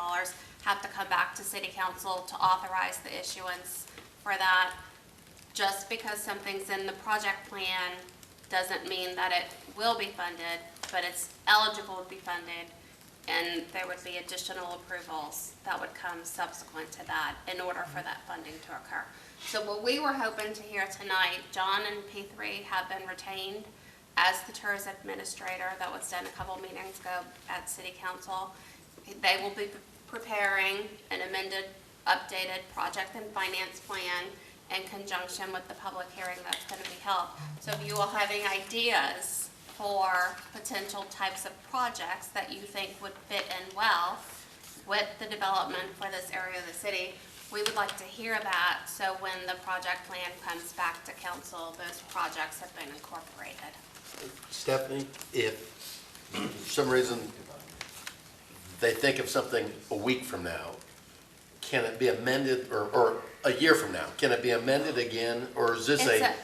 have to come back to city council to authorize the issuance for that. Just because something's in the project plan doesn't mean that it will be funded, but it's eligible to be funded, and there would be additional approvals that would come subsequent to that in order for that funding to occur. So what we were hoping to hear tonight, Jon and P3 have been retained as the TIRZ Administrator. That was done a couple meetings ago at City Council. They will be preparing an amended, updated project and finance plan in conjunction with the public hearing that's going to be held. So if you all have any ideas for potential types of projects that you think would fit in well with the development for this area of the city, we would like to hear that, so when the project plan comes back to council, those projects have been incorporated. Stephanie, if for some reason they think of something a week from now, can it be amended, or a year from now, can it be amended again, or is this It's a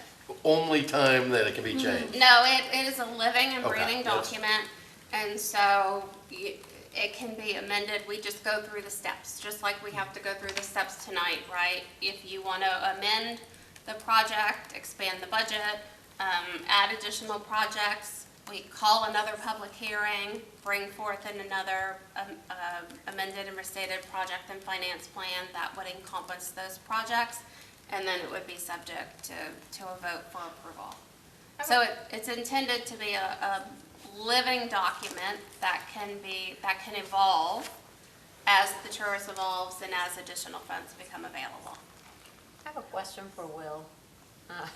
only time that it can be changed? No, it is a living and Okay, breathing that's- document, and so it can be amended. We just go through the steps, just like we have to go through the steps tonight, right? If you want to amend the project, expand the budget, add additional projects, we call another public hearing, bring forth in another amended and restated project and finance plan that would encompass those projects, and then it would be subject to a vote for approval. So it's intended to be a living document that can evolve as the TIRZ evolves and as additional funds become available. I have a question for Will. Oh,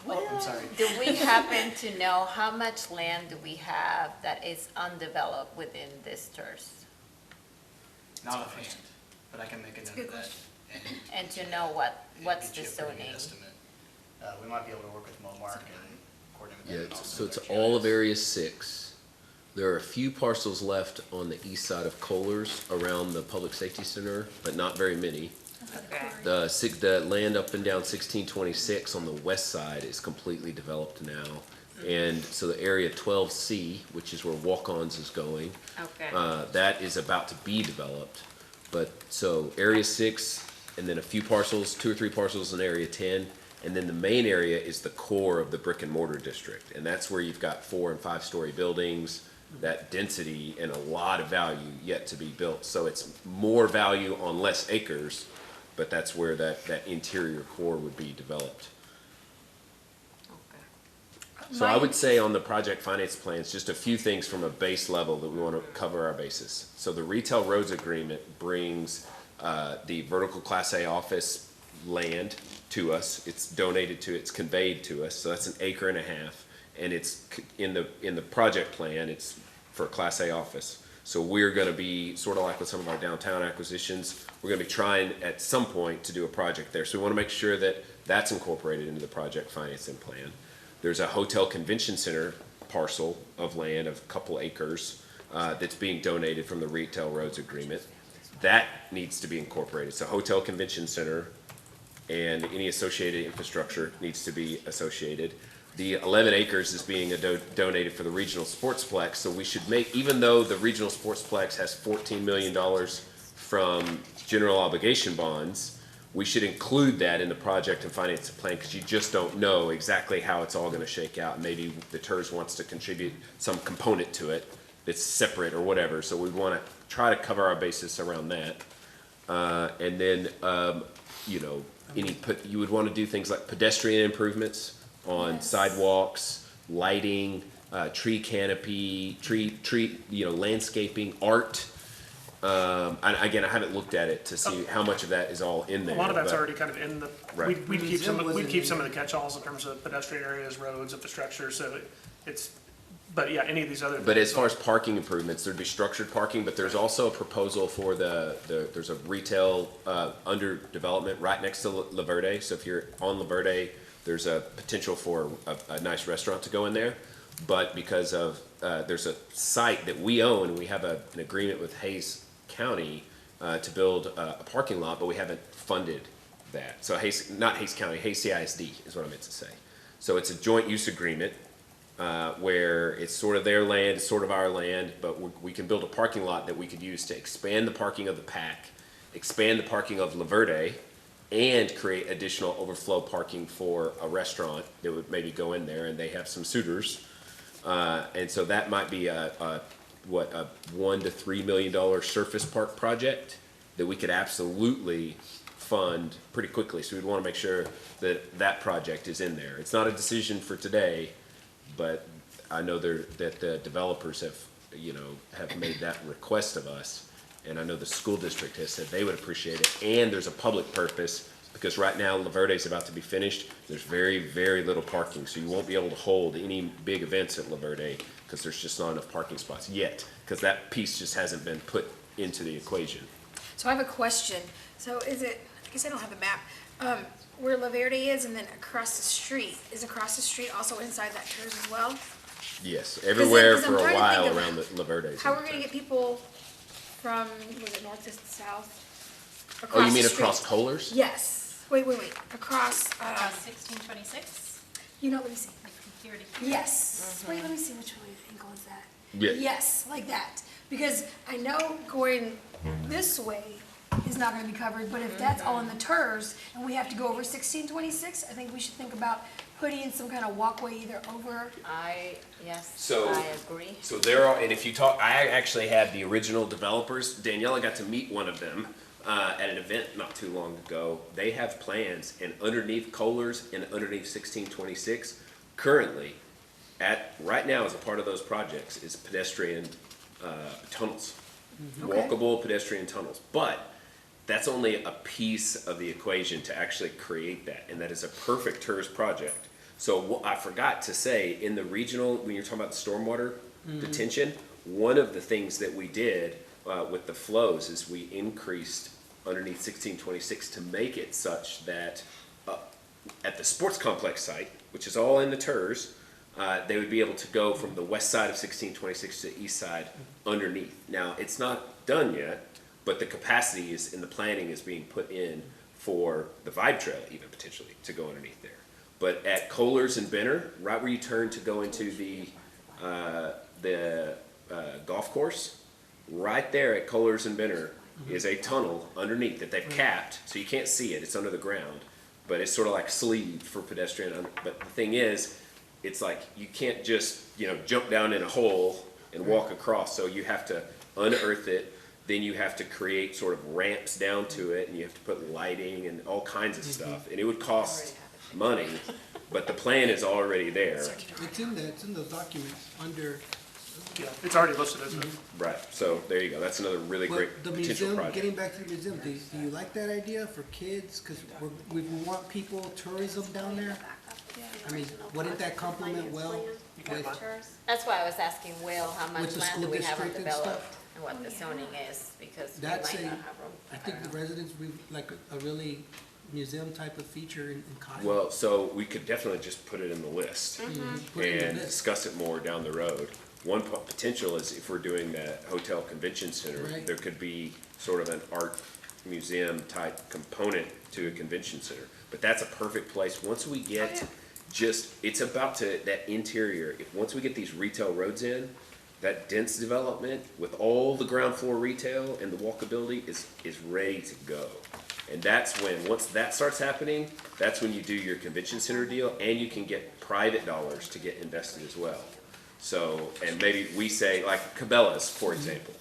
I'm sorry. Do we happen to know how much land do we have that is undeveloped within this TIRZ? Not offhand, but I can make a note of that. And to know what's get the you a pretty good zoning? estimate. We might be able to work with Momark and coordinate with them. Yeah, and so also it's with our all of GIS. Area 6. There are a few parcels left on the east side of Kohlers around the Public Safety Center, but not very many. Okay. The land up and down 1626 on the west side is completely developed now. And so the area 12C, which is where Walk-Ons is going, Okay. that is about to be developed. But, so area 6, and then a few parcels, 2 or 3 parcels in area 10, and then the main area is the core of the brick and mortar district. And that's where you've got 4- and 5-story buildings, that density, and a lot of value yet to be built. So it's more value on less acres, but that's where that interior core would be developed. So I would say on the project finance plans, just a few things from a base level that we want to cover our bases. So the retail roads agreement brings the vertical Class A office land to us. It's donated to, it's conveyed to us. So that's 1.5 acres. And it's in the project plan, it's for a Class A office. So we're going to be, sort of like with some of our downtown acquisitions, we're going to be trying at some point to do a project there. So we want to make sure that that's incorporated into the project financing plan. There's a hotel convention center parcel of land of a couple acres that's being donated from the retail roads agreement. That needs to be incorporated. So hotel convention center and any associated infrastructure needs to be associated. The 11 acres is being donated for the regional sportsplex, so we should make, even though the regional sportsplex has $14 million from general obligation bonds, we should include that in the project and finance plan, because you just don't know exactly how it's all going to shake out. Maybe the TIRZ wants to contribute some component to it that's separate or whatever, so we want to try to cover our basis around that. And then, you know, you would want to do things like pedestrian improvements on sidewalks, lighting, tree canopy, landscaping, art. And again, I haven't looked at it to see how much of that is all in there. A lot of that's but- already kind of in the, Right. we'd keep some of the catch-alls in terms of pedestrian areas, roads, infrastructure, so it's, but yeah, any of these other. But as far as parking improvements, there'd be structured parking, but there's also a proposal for there's a retail under development right next to La Verde. So if you're on La Verde, there's a potential for a nice restaurant to go in there. But because of, there's a site that we own, and we have an agreement with Hayes County to build a parking lot, but we haven't funded that. So not Hayes County, Hayes CISD is what I meant to say. So it's a joint use agreement where it's sort of their land, it's sort of our land, but we can build a parking lot that we could use to expand the parking of the PAC, expand the parking of La Verde, and create additional overflow parking for a restaurant that would maybe go in there, and they have some suitors. And so that might be a $1 to $3 million surface park project that we could absolutely fund pretty quickly. So we'd want to make sure that that project is in there. It's not a decision for today, but I know that the developers have made that request of us. And I know the school district has said they would appreciate it. And there's a public purpose, because right now La Verde is about to be finished. There's very, very little parking, so you won't be able to hold any big events at La Verde because there's just not enough parking spots yet, because that piece just hasn't been put into the equation. So I have a question. So is it, I guess I don't have a map, where La Verde is and then across the street, is across the street also inside that TIRZ as well? Yes, everywhere 'cause I'm for a trying to while think of around the La Verde. How we're gonna get people from, was it north to south? Oh, you Across mean the street? across Kohlers? Yes. Wait, across, 1626, let me see. like from here to here. Yes. Wait, let me see which way angle is that? Yeah. Yes, like that. Because I know going this way, is not gonna be covered, but if that's all in the TIRZ and we have to go over 1626, I think we should think about putting in some kind of walkway either over. Yes, So- I agree. So there are, and if you talk, I actually had the original developers, Daniela got to meet one of them at an event not too long ago. They have plans, and underneath Kohler's and underneath 1626, currently, right now as a part of those projects is pedestrian tunnels. Walkable pedestrian tunnels. But that's only a piece of the equation to actually create that, and that is a perfect TIRZ project. So what I forgot to say, in the regional, when you're talking about the stormwater detention, one of the things that we did with the flows is we increased underneath 1626 to make it such that at the sports complex site, which is all in the TIRZ, they would be able to go from the west side of 1626 to the east side underneath. Now, it's not done yet, but the capacity is, in the planning is being put in for the Vibe Trail even potentially to go underneath there. But at Kohler's and Benner, right where you turn to go into the golf course, right there at Kohler's and Benner is a tunnel underneath that they've capped, so you can't see it, it's under the ground, but it's sort of like sleeved for pedestrian. But the thing is, it's like you can't just, jump down in a hole and walk across, so you have to unearth it, then you have to create sort of ramps down to it, and you have to put lighting and all kinds of stuff, and it would cost money, but the plan is already there. It's in those documents under. Yeah, it's already listed, isn't it? Right, so there you go, that's another really great But the potential museum, project. getting back to the museum, do you like that idea for kids? Because we want people, tourism down there? I mean, wouldn't that complement well with, That's why I was asking Will, how much With the land do school we have district and undeveloped stuff? and what the zoning is, because we that's might a, not have room. I think the residents, we like a really museum type of feature in Kyle. Well, so we could definitely just put it in the list Put it in and the list. discuss it more down the road. One potential is if we're doing that hotel convention center, Right. there could be sort of an art museum type component to a convention center. But that's a perfect place. Once we get it's about to, that interior, once we get these retail roads in, that dense development with all the ground floor retail and the walkability is ready to go. And that's when, once that starts happening, that's when you do your convention center deal, and you can get private dollars to get invested as well. So, and maybe we say, like Cabela's, for example.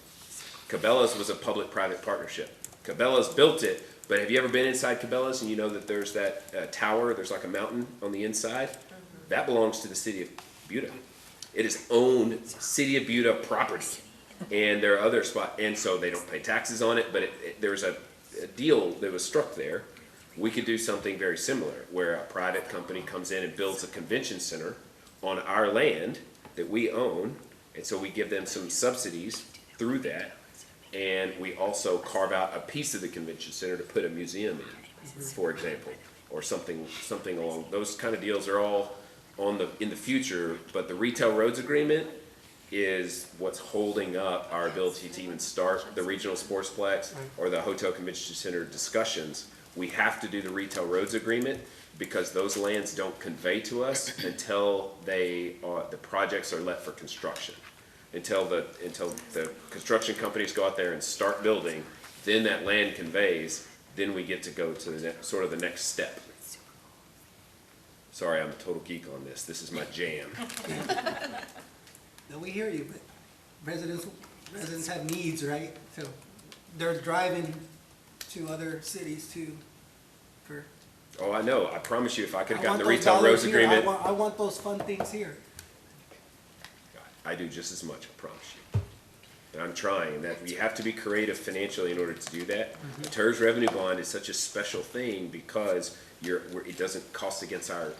Cabela's was a public-private partnership. Cabela's built it, but have you ever been inside Cabela's and you know that there's that tower, there's like a mountain on the inside? That belongs to the city of Buda. It is owned City of Buda property. And there are other spots, and so they don't pay taxes on it, but there's a deal that was struck there. We could do something very similar, where a private company comes in and builds a convention center on our land that we own, and so we give them some subsidies through that, and we also carve out a piece of the convention center to put a museum in, for example, or something along those kind of deals are all in the future. But the retail roads agreement is what's holding up our ability to even start the regional sportsplex or the hotel convention center discussions. We have to do the retail roads agreement because those lands don't convey to us until the projects are let for construction. Until the construction companies go out there and start building, then that land conveys, then we get to go to the next step. Sorry, I'm a total geek on this. This is my jam. No, we hear you, but residents have needs, right? So they're driving to other cities too for. Oh, I know. I promise you, if I could have I gotten want the those retail roads dollars here. agreement, I want those fun things here. I do just as much, I promise you. And I'm trying. That you have to be creative financially in order to do that. The TIRZ revenue bond is such a special thing because it doesn't cost against our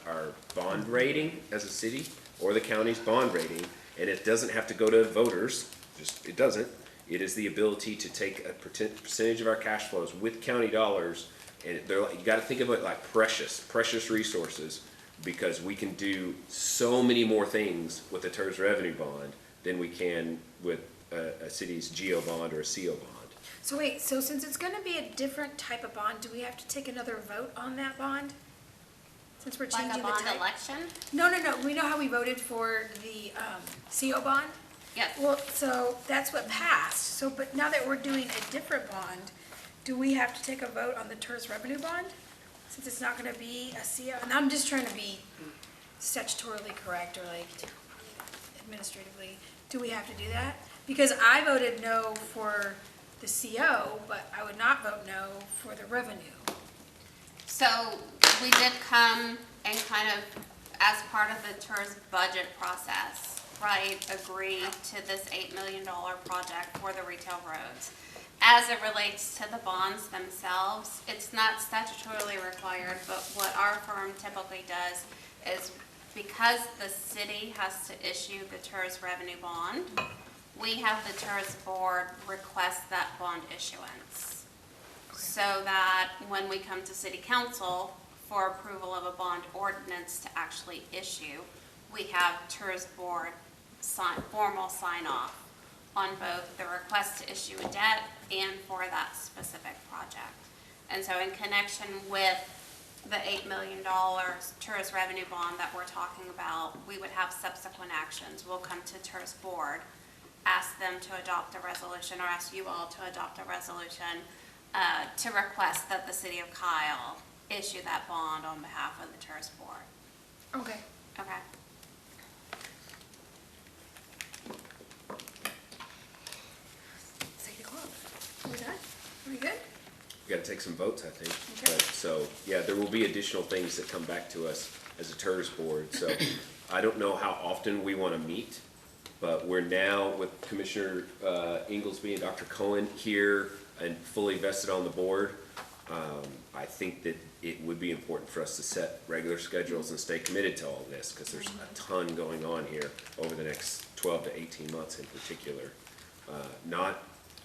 bond rating as a city or the county's bond rating, and it doesn't have to go to voters. It doesn't. It is the ability to take a percentage of our cash flows with county dollars, and you got to think of it like precious resources, because we can do so many more things with the TIRZ revenue bond than we can with a city's GO bond or a CO bond. So wait, so since it's gonna be a different type of bond, do we have to take another vote on that bond? Since we're Like changing a the bond type? election? No, we know how we voted for the, CO bond? Yes. Well, so that's what passed, so, but now that we're doing a different bond, do we have to take a vote on the TIRZ revenue bond? Since it's not gonna be a CO, and I'm just trying to be statutorily correct or like administratively, do we have to do that? Because I voted no for the CO, but I would not vote no for the revenue. So we did come and kind of, as part of the TIRZ budget process, right, agree to this $8 million project for the retail roads. As it relates to the bonds themselves, it's not statutorily required, but what our firm typically does is, because the city has to issue the TIRZ revenue bond, we have the TIRZ board request that bond issuance. So that when we come to city council for approval of a bond ordinance to actually issue, we have TIRZ board formal sign off on both the request to issue a debt and for that specific project. And so in connection with the $8 million TIRZ revenue bond that we're talking about, we would have subsequent actions. We'll come to TIRZ board, ask them to adopt a resolution, or ask you all to adopt a resolution to request that the city of Kyle issue that bond on behalf of the TIRZ board. Okay. Okay. It's 8 o'clock. Are we done? Are we good? We gotta take some votes, I think. Okay. But, so, yeah, there will be additional things that come back to us as a TIRZ board, so I don't know how often we wanna meet, but we're now with Commissioner Inglesby and Dr. Cohen here and fully vested on the board. I think that it would be important for us to set regular schedules and stay committed to all this, because there's a ton going on here over the next 12 to 18 months in particular.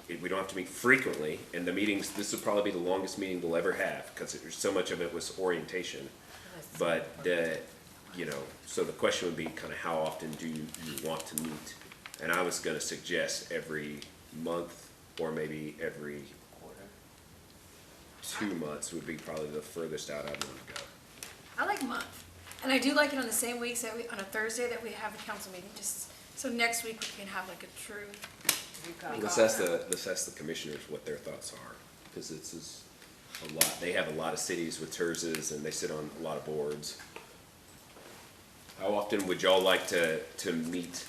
We don't have to meet frequently, and the meetings, this will probably be the longest meeting we'll ever have, because there's so much of it was orientation. But so the question would be kind of how often do you want to meet? And I was gonna suggest every month, or maybe every 2 months would be probably the furthest out I'd want to go. I like month. And I do like it on the same weeks that on a Thursday that we have the council meeting, just so next week we can have like a true week Let's off. ask the commissioners what their thoughts are, because this is a lot, they have a lot of cities with TIRZs and they sit on a lot of boards. How often would y'all like to meet?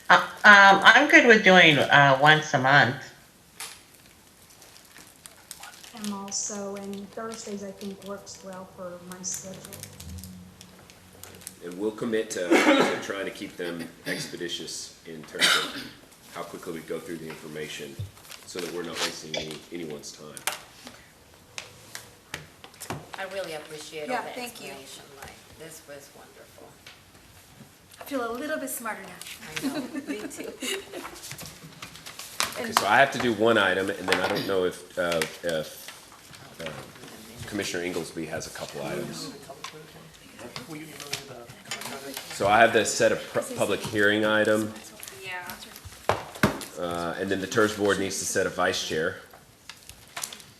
I'm good with doing once a month. And also, and Thursdays, I think, works well for my schedule. And we'll commit to trying to keep them expeditious in terms of how quickly we go through the information, so that we're not wasting anyone's time. I really appreciate Yeah, all the thank you. explanation, like, this was wonderful. I feel a little bit smarter now. I know, me too. Okay, so I have to do one item, and then I don't know if Commissioner Inglesby has a couple items. Will you email me the contract? So I have the set of public hearing item, Yeah. and then the TIRZ board needs to set a vice chair.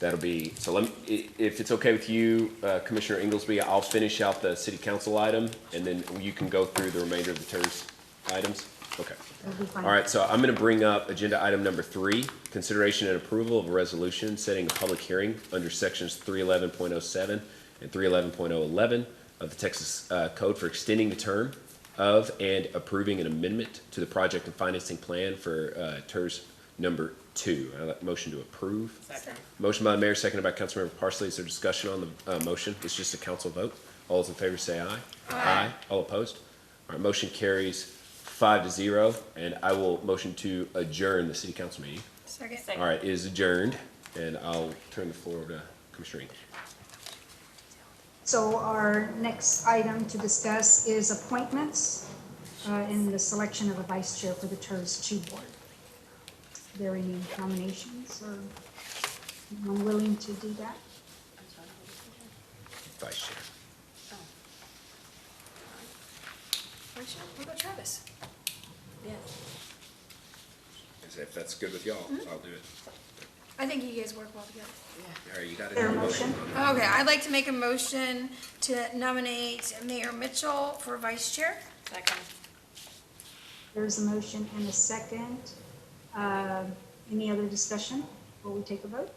That'll be, so if it's okay with you, Commissioner Inglesby, I'll finish out the city council item, and then you can go through the remainder of the TIRZ items? Okay. That'd be fine. All right, so I'm gonna bring up agenda item number 3, consideration and approval of a resolution setting a public hearing under sections 311.07 and 311.011 of the Texas Code for extending the term of and approving an amendment to the project and financing plan for TIRZ number 2. I'd like a motion to approve. Second. Motion by the mayor, seconded by Councilmember Parsley. Is there discussion on the motion? It's just a council vote. All those in favor say aye. Aye. All opposed? All right, motion carries 5-0, and I will motion to adjourn the city council meeting. Second. All right, it is adjourned, and I'll turn the floor over to Commissioner English. So our next item to discuss is appointments in the selection of a vice chair for the TIRZ 2 board. Are there any nominations or anyone willing to do that? Vice Chair. What about Travis? If that's good with y'all, I'll do it. I think you guys work well together. All right, you got There a a motion? motion? Okay, I'd like to make a motion to nominate Mayor Mitchell for vice chair. Second. There's a motion and a second. Any other discussion? Will we take a vote?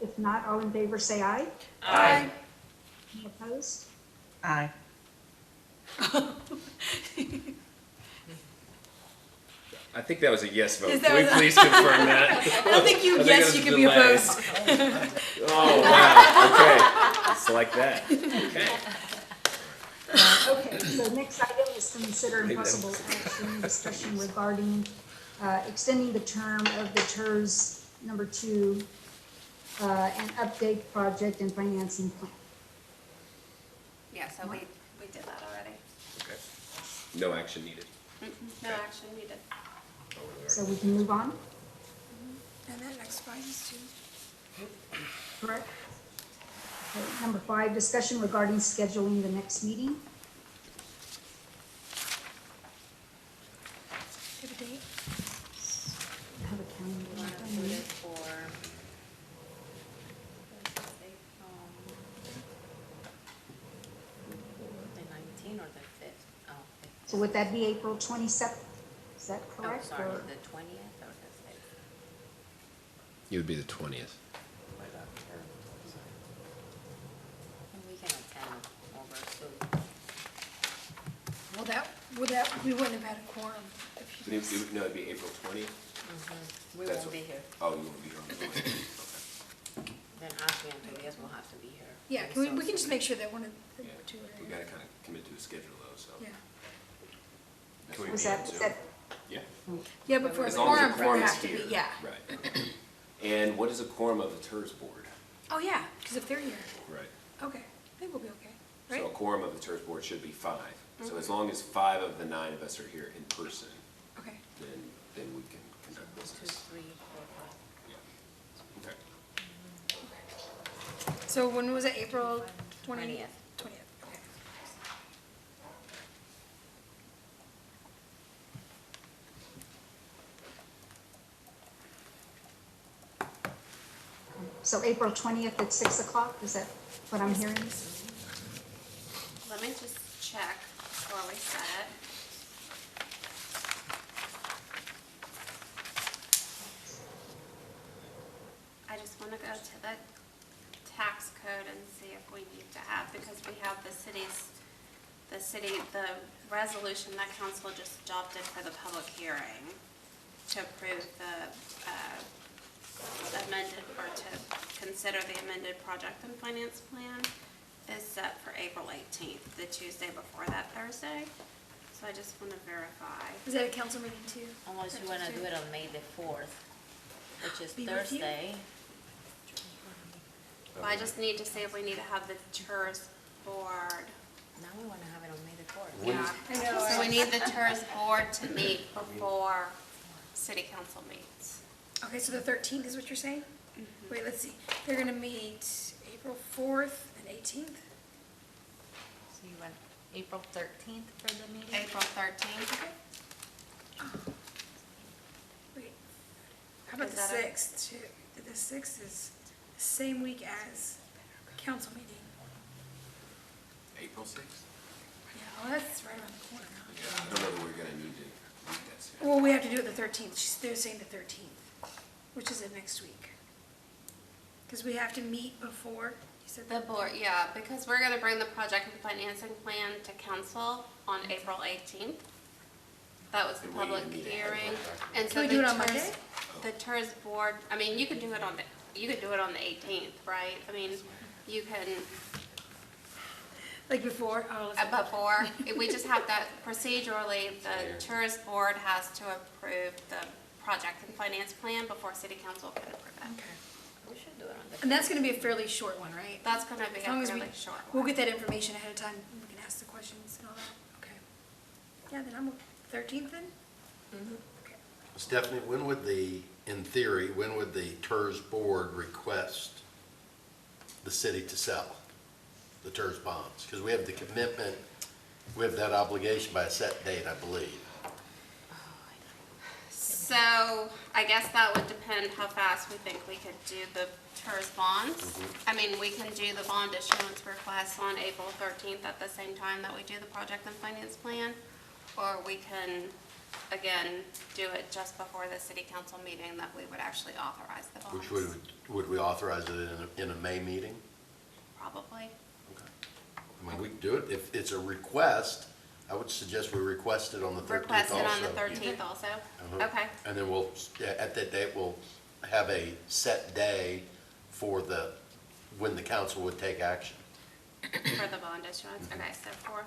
If not, all in favor say aye. Aye. Any opposed? Aye. I think that was a yes vote. Is Can that we what- please confirm that? I don't think you, I think yes, it you was could be delay. opposed. Oh, wow, okay. It's like that. Okay. Okay, so next item is consider and possible action discussion regarding extending the term of the TIRZ number 2 and update project and financing plan. Yeah, so we did that already. Okay. No action needed. No action needed. So we can move on, And that next slide is too. correct? Okay, number 5, discussion regarding scheduling the next meeting. Give a date. I have a calendar You wanna right put there. it for, the 19th or the 5th? Oh, 5th. So would that be April 27th? Is that Oh, correct? sorry, or- the 20th or the 6th? It would be the 20th. And we can attend over Zoom. Would that, we wouldn't have had a quorum if you. No, it'd be April 20th? We That's won't be here. Oh, you won't be here on the 20th. Okay. Then Ashley and Tobias will have to be here. Yeah, we can just make sure that one of the Yeah. two are We here. gotta kind of commit to a schedule though, so. Yeah. Can we Was be on that, Zoom? is Yeah. Yeah, but for a As long as quorum, the for quorum it is have to be, here. yeah. Right. And what is a quorum of the TIRZ board? Oh, yeah, because if they're here, Right. okay, I think we'll be okay, So right? a quorum of the TIRZ board should be 5. So as long as 5 of the 9 of us are here in person, Okay. then we can conduct 2, business. 3, 4, 5. Yeah. Okay. So when was it, April 20th. 20th, okay. So April 20th at 6 o'clock, is that what I'm hearing? Let me just check before we set it. I just want to go to the tax code and see if we need to have, because we have the resolution that council just adopted for the public hearing to approve the amended, or to consider the amended project and finance plan is set for April 18th, the Tuesday before that Thursday. So I just want to verify. Is that a council meeting too? Unless you wanna do it on May the 4th, which is Be with you? Thursday. Well, I just need to see if we need to have the TIRZ board. Now we wanna have it on May the 4th. Yeah. I know. So we need the TIRZ board to meet before city council meets. Okay, so the 13th is what you're saying? Wait, let's see, they're gonna meet April 4th and 18th? So you want April 13th for the meeting? April 13th. Wait, how about Is the that a- 6th too? The 6th is the same week as council meeting. April 6th? Yeah, well, that's right around the corner, huh? Yeah, I don't know that we're gonna need to meet that soon. Well, we have to do it the 13th, they're saying the 13th, which is it next week. Because we have to meet before, you said The board, yeah, because we're gonna bring the project and financing plan to council on April 18th. That was the And we public need to have hearing. that. And so Can we the do it on TIRZ Monday? The TIRZ board, I mean, you could do it on the 18th, right? I mean, you can, Like before? Oh, let's- before, we just have that procedurally, the TIRZ board has to approve the project and finance plan before city council can approve it. Okay. We should do it on the. And that's gonna be a fairly short one, right? That's gonna be As long a as we- fairly short We'll one. get that information ahead of time, and we can ask the questions and all that, okay. Yeah, then I'm, 13th then? Okay. Stephanie, in theory, when would the TIRZ board request the city to sell the TIRZ bonds? Because we have the commitment, we have that obligation by a set date, I believe. So I guess that would depend how fast we think we could do the TIRZ bonds. I mean, we can do the bond issuance request on April 13th at the same time that we do the project and finance plan. Or we can again, do it just before the city council meeting, that we would actually authorize the bonds. Which would we authorize it in a May meeting? Probably. I mean, we can do it. If it's a request, I would suggest we request it on the 13th also. Request it on the 13th also? Uh-huh. Okay. And then we'll, at that date, we'll have a set day for when the council would take action. For the bond issuance, okay, so 4/13,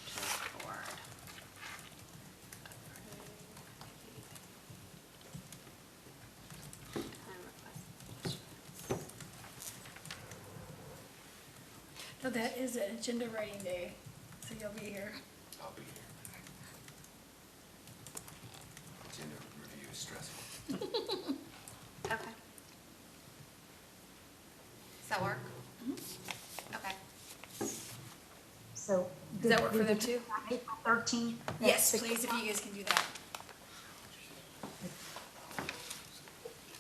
TIRZ Board. Approve. And request issuance. No, that is an agenda writing day, so you'll be here. I'll be here. Agenda review is stressful. Okay. Does that work? Okay. So. Does that work for them too? April 13th? Yes, please, if you guys can do that.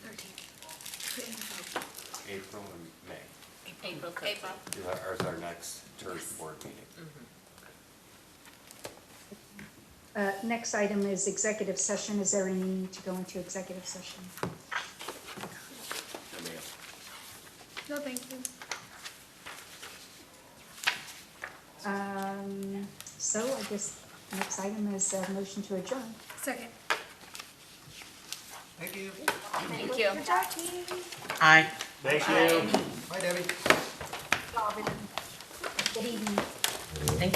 13th. April and May. April April. Ours our next TIRZ board meeting. Next item is executive session. Is there any need to go into executive session? No, thank you. So I guess next item is a motion to adjourn. Second. Thank you. Thank you. Good job, team. Aye. Thank you. Bye, Debbie. Good evening. Thank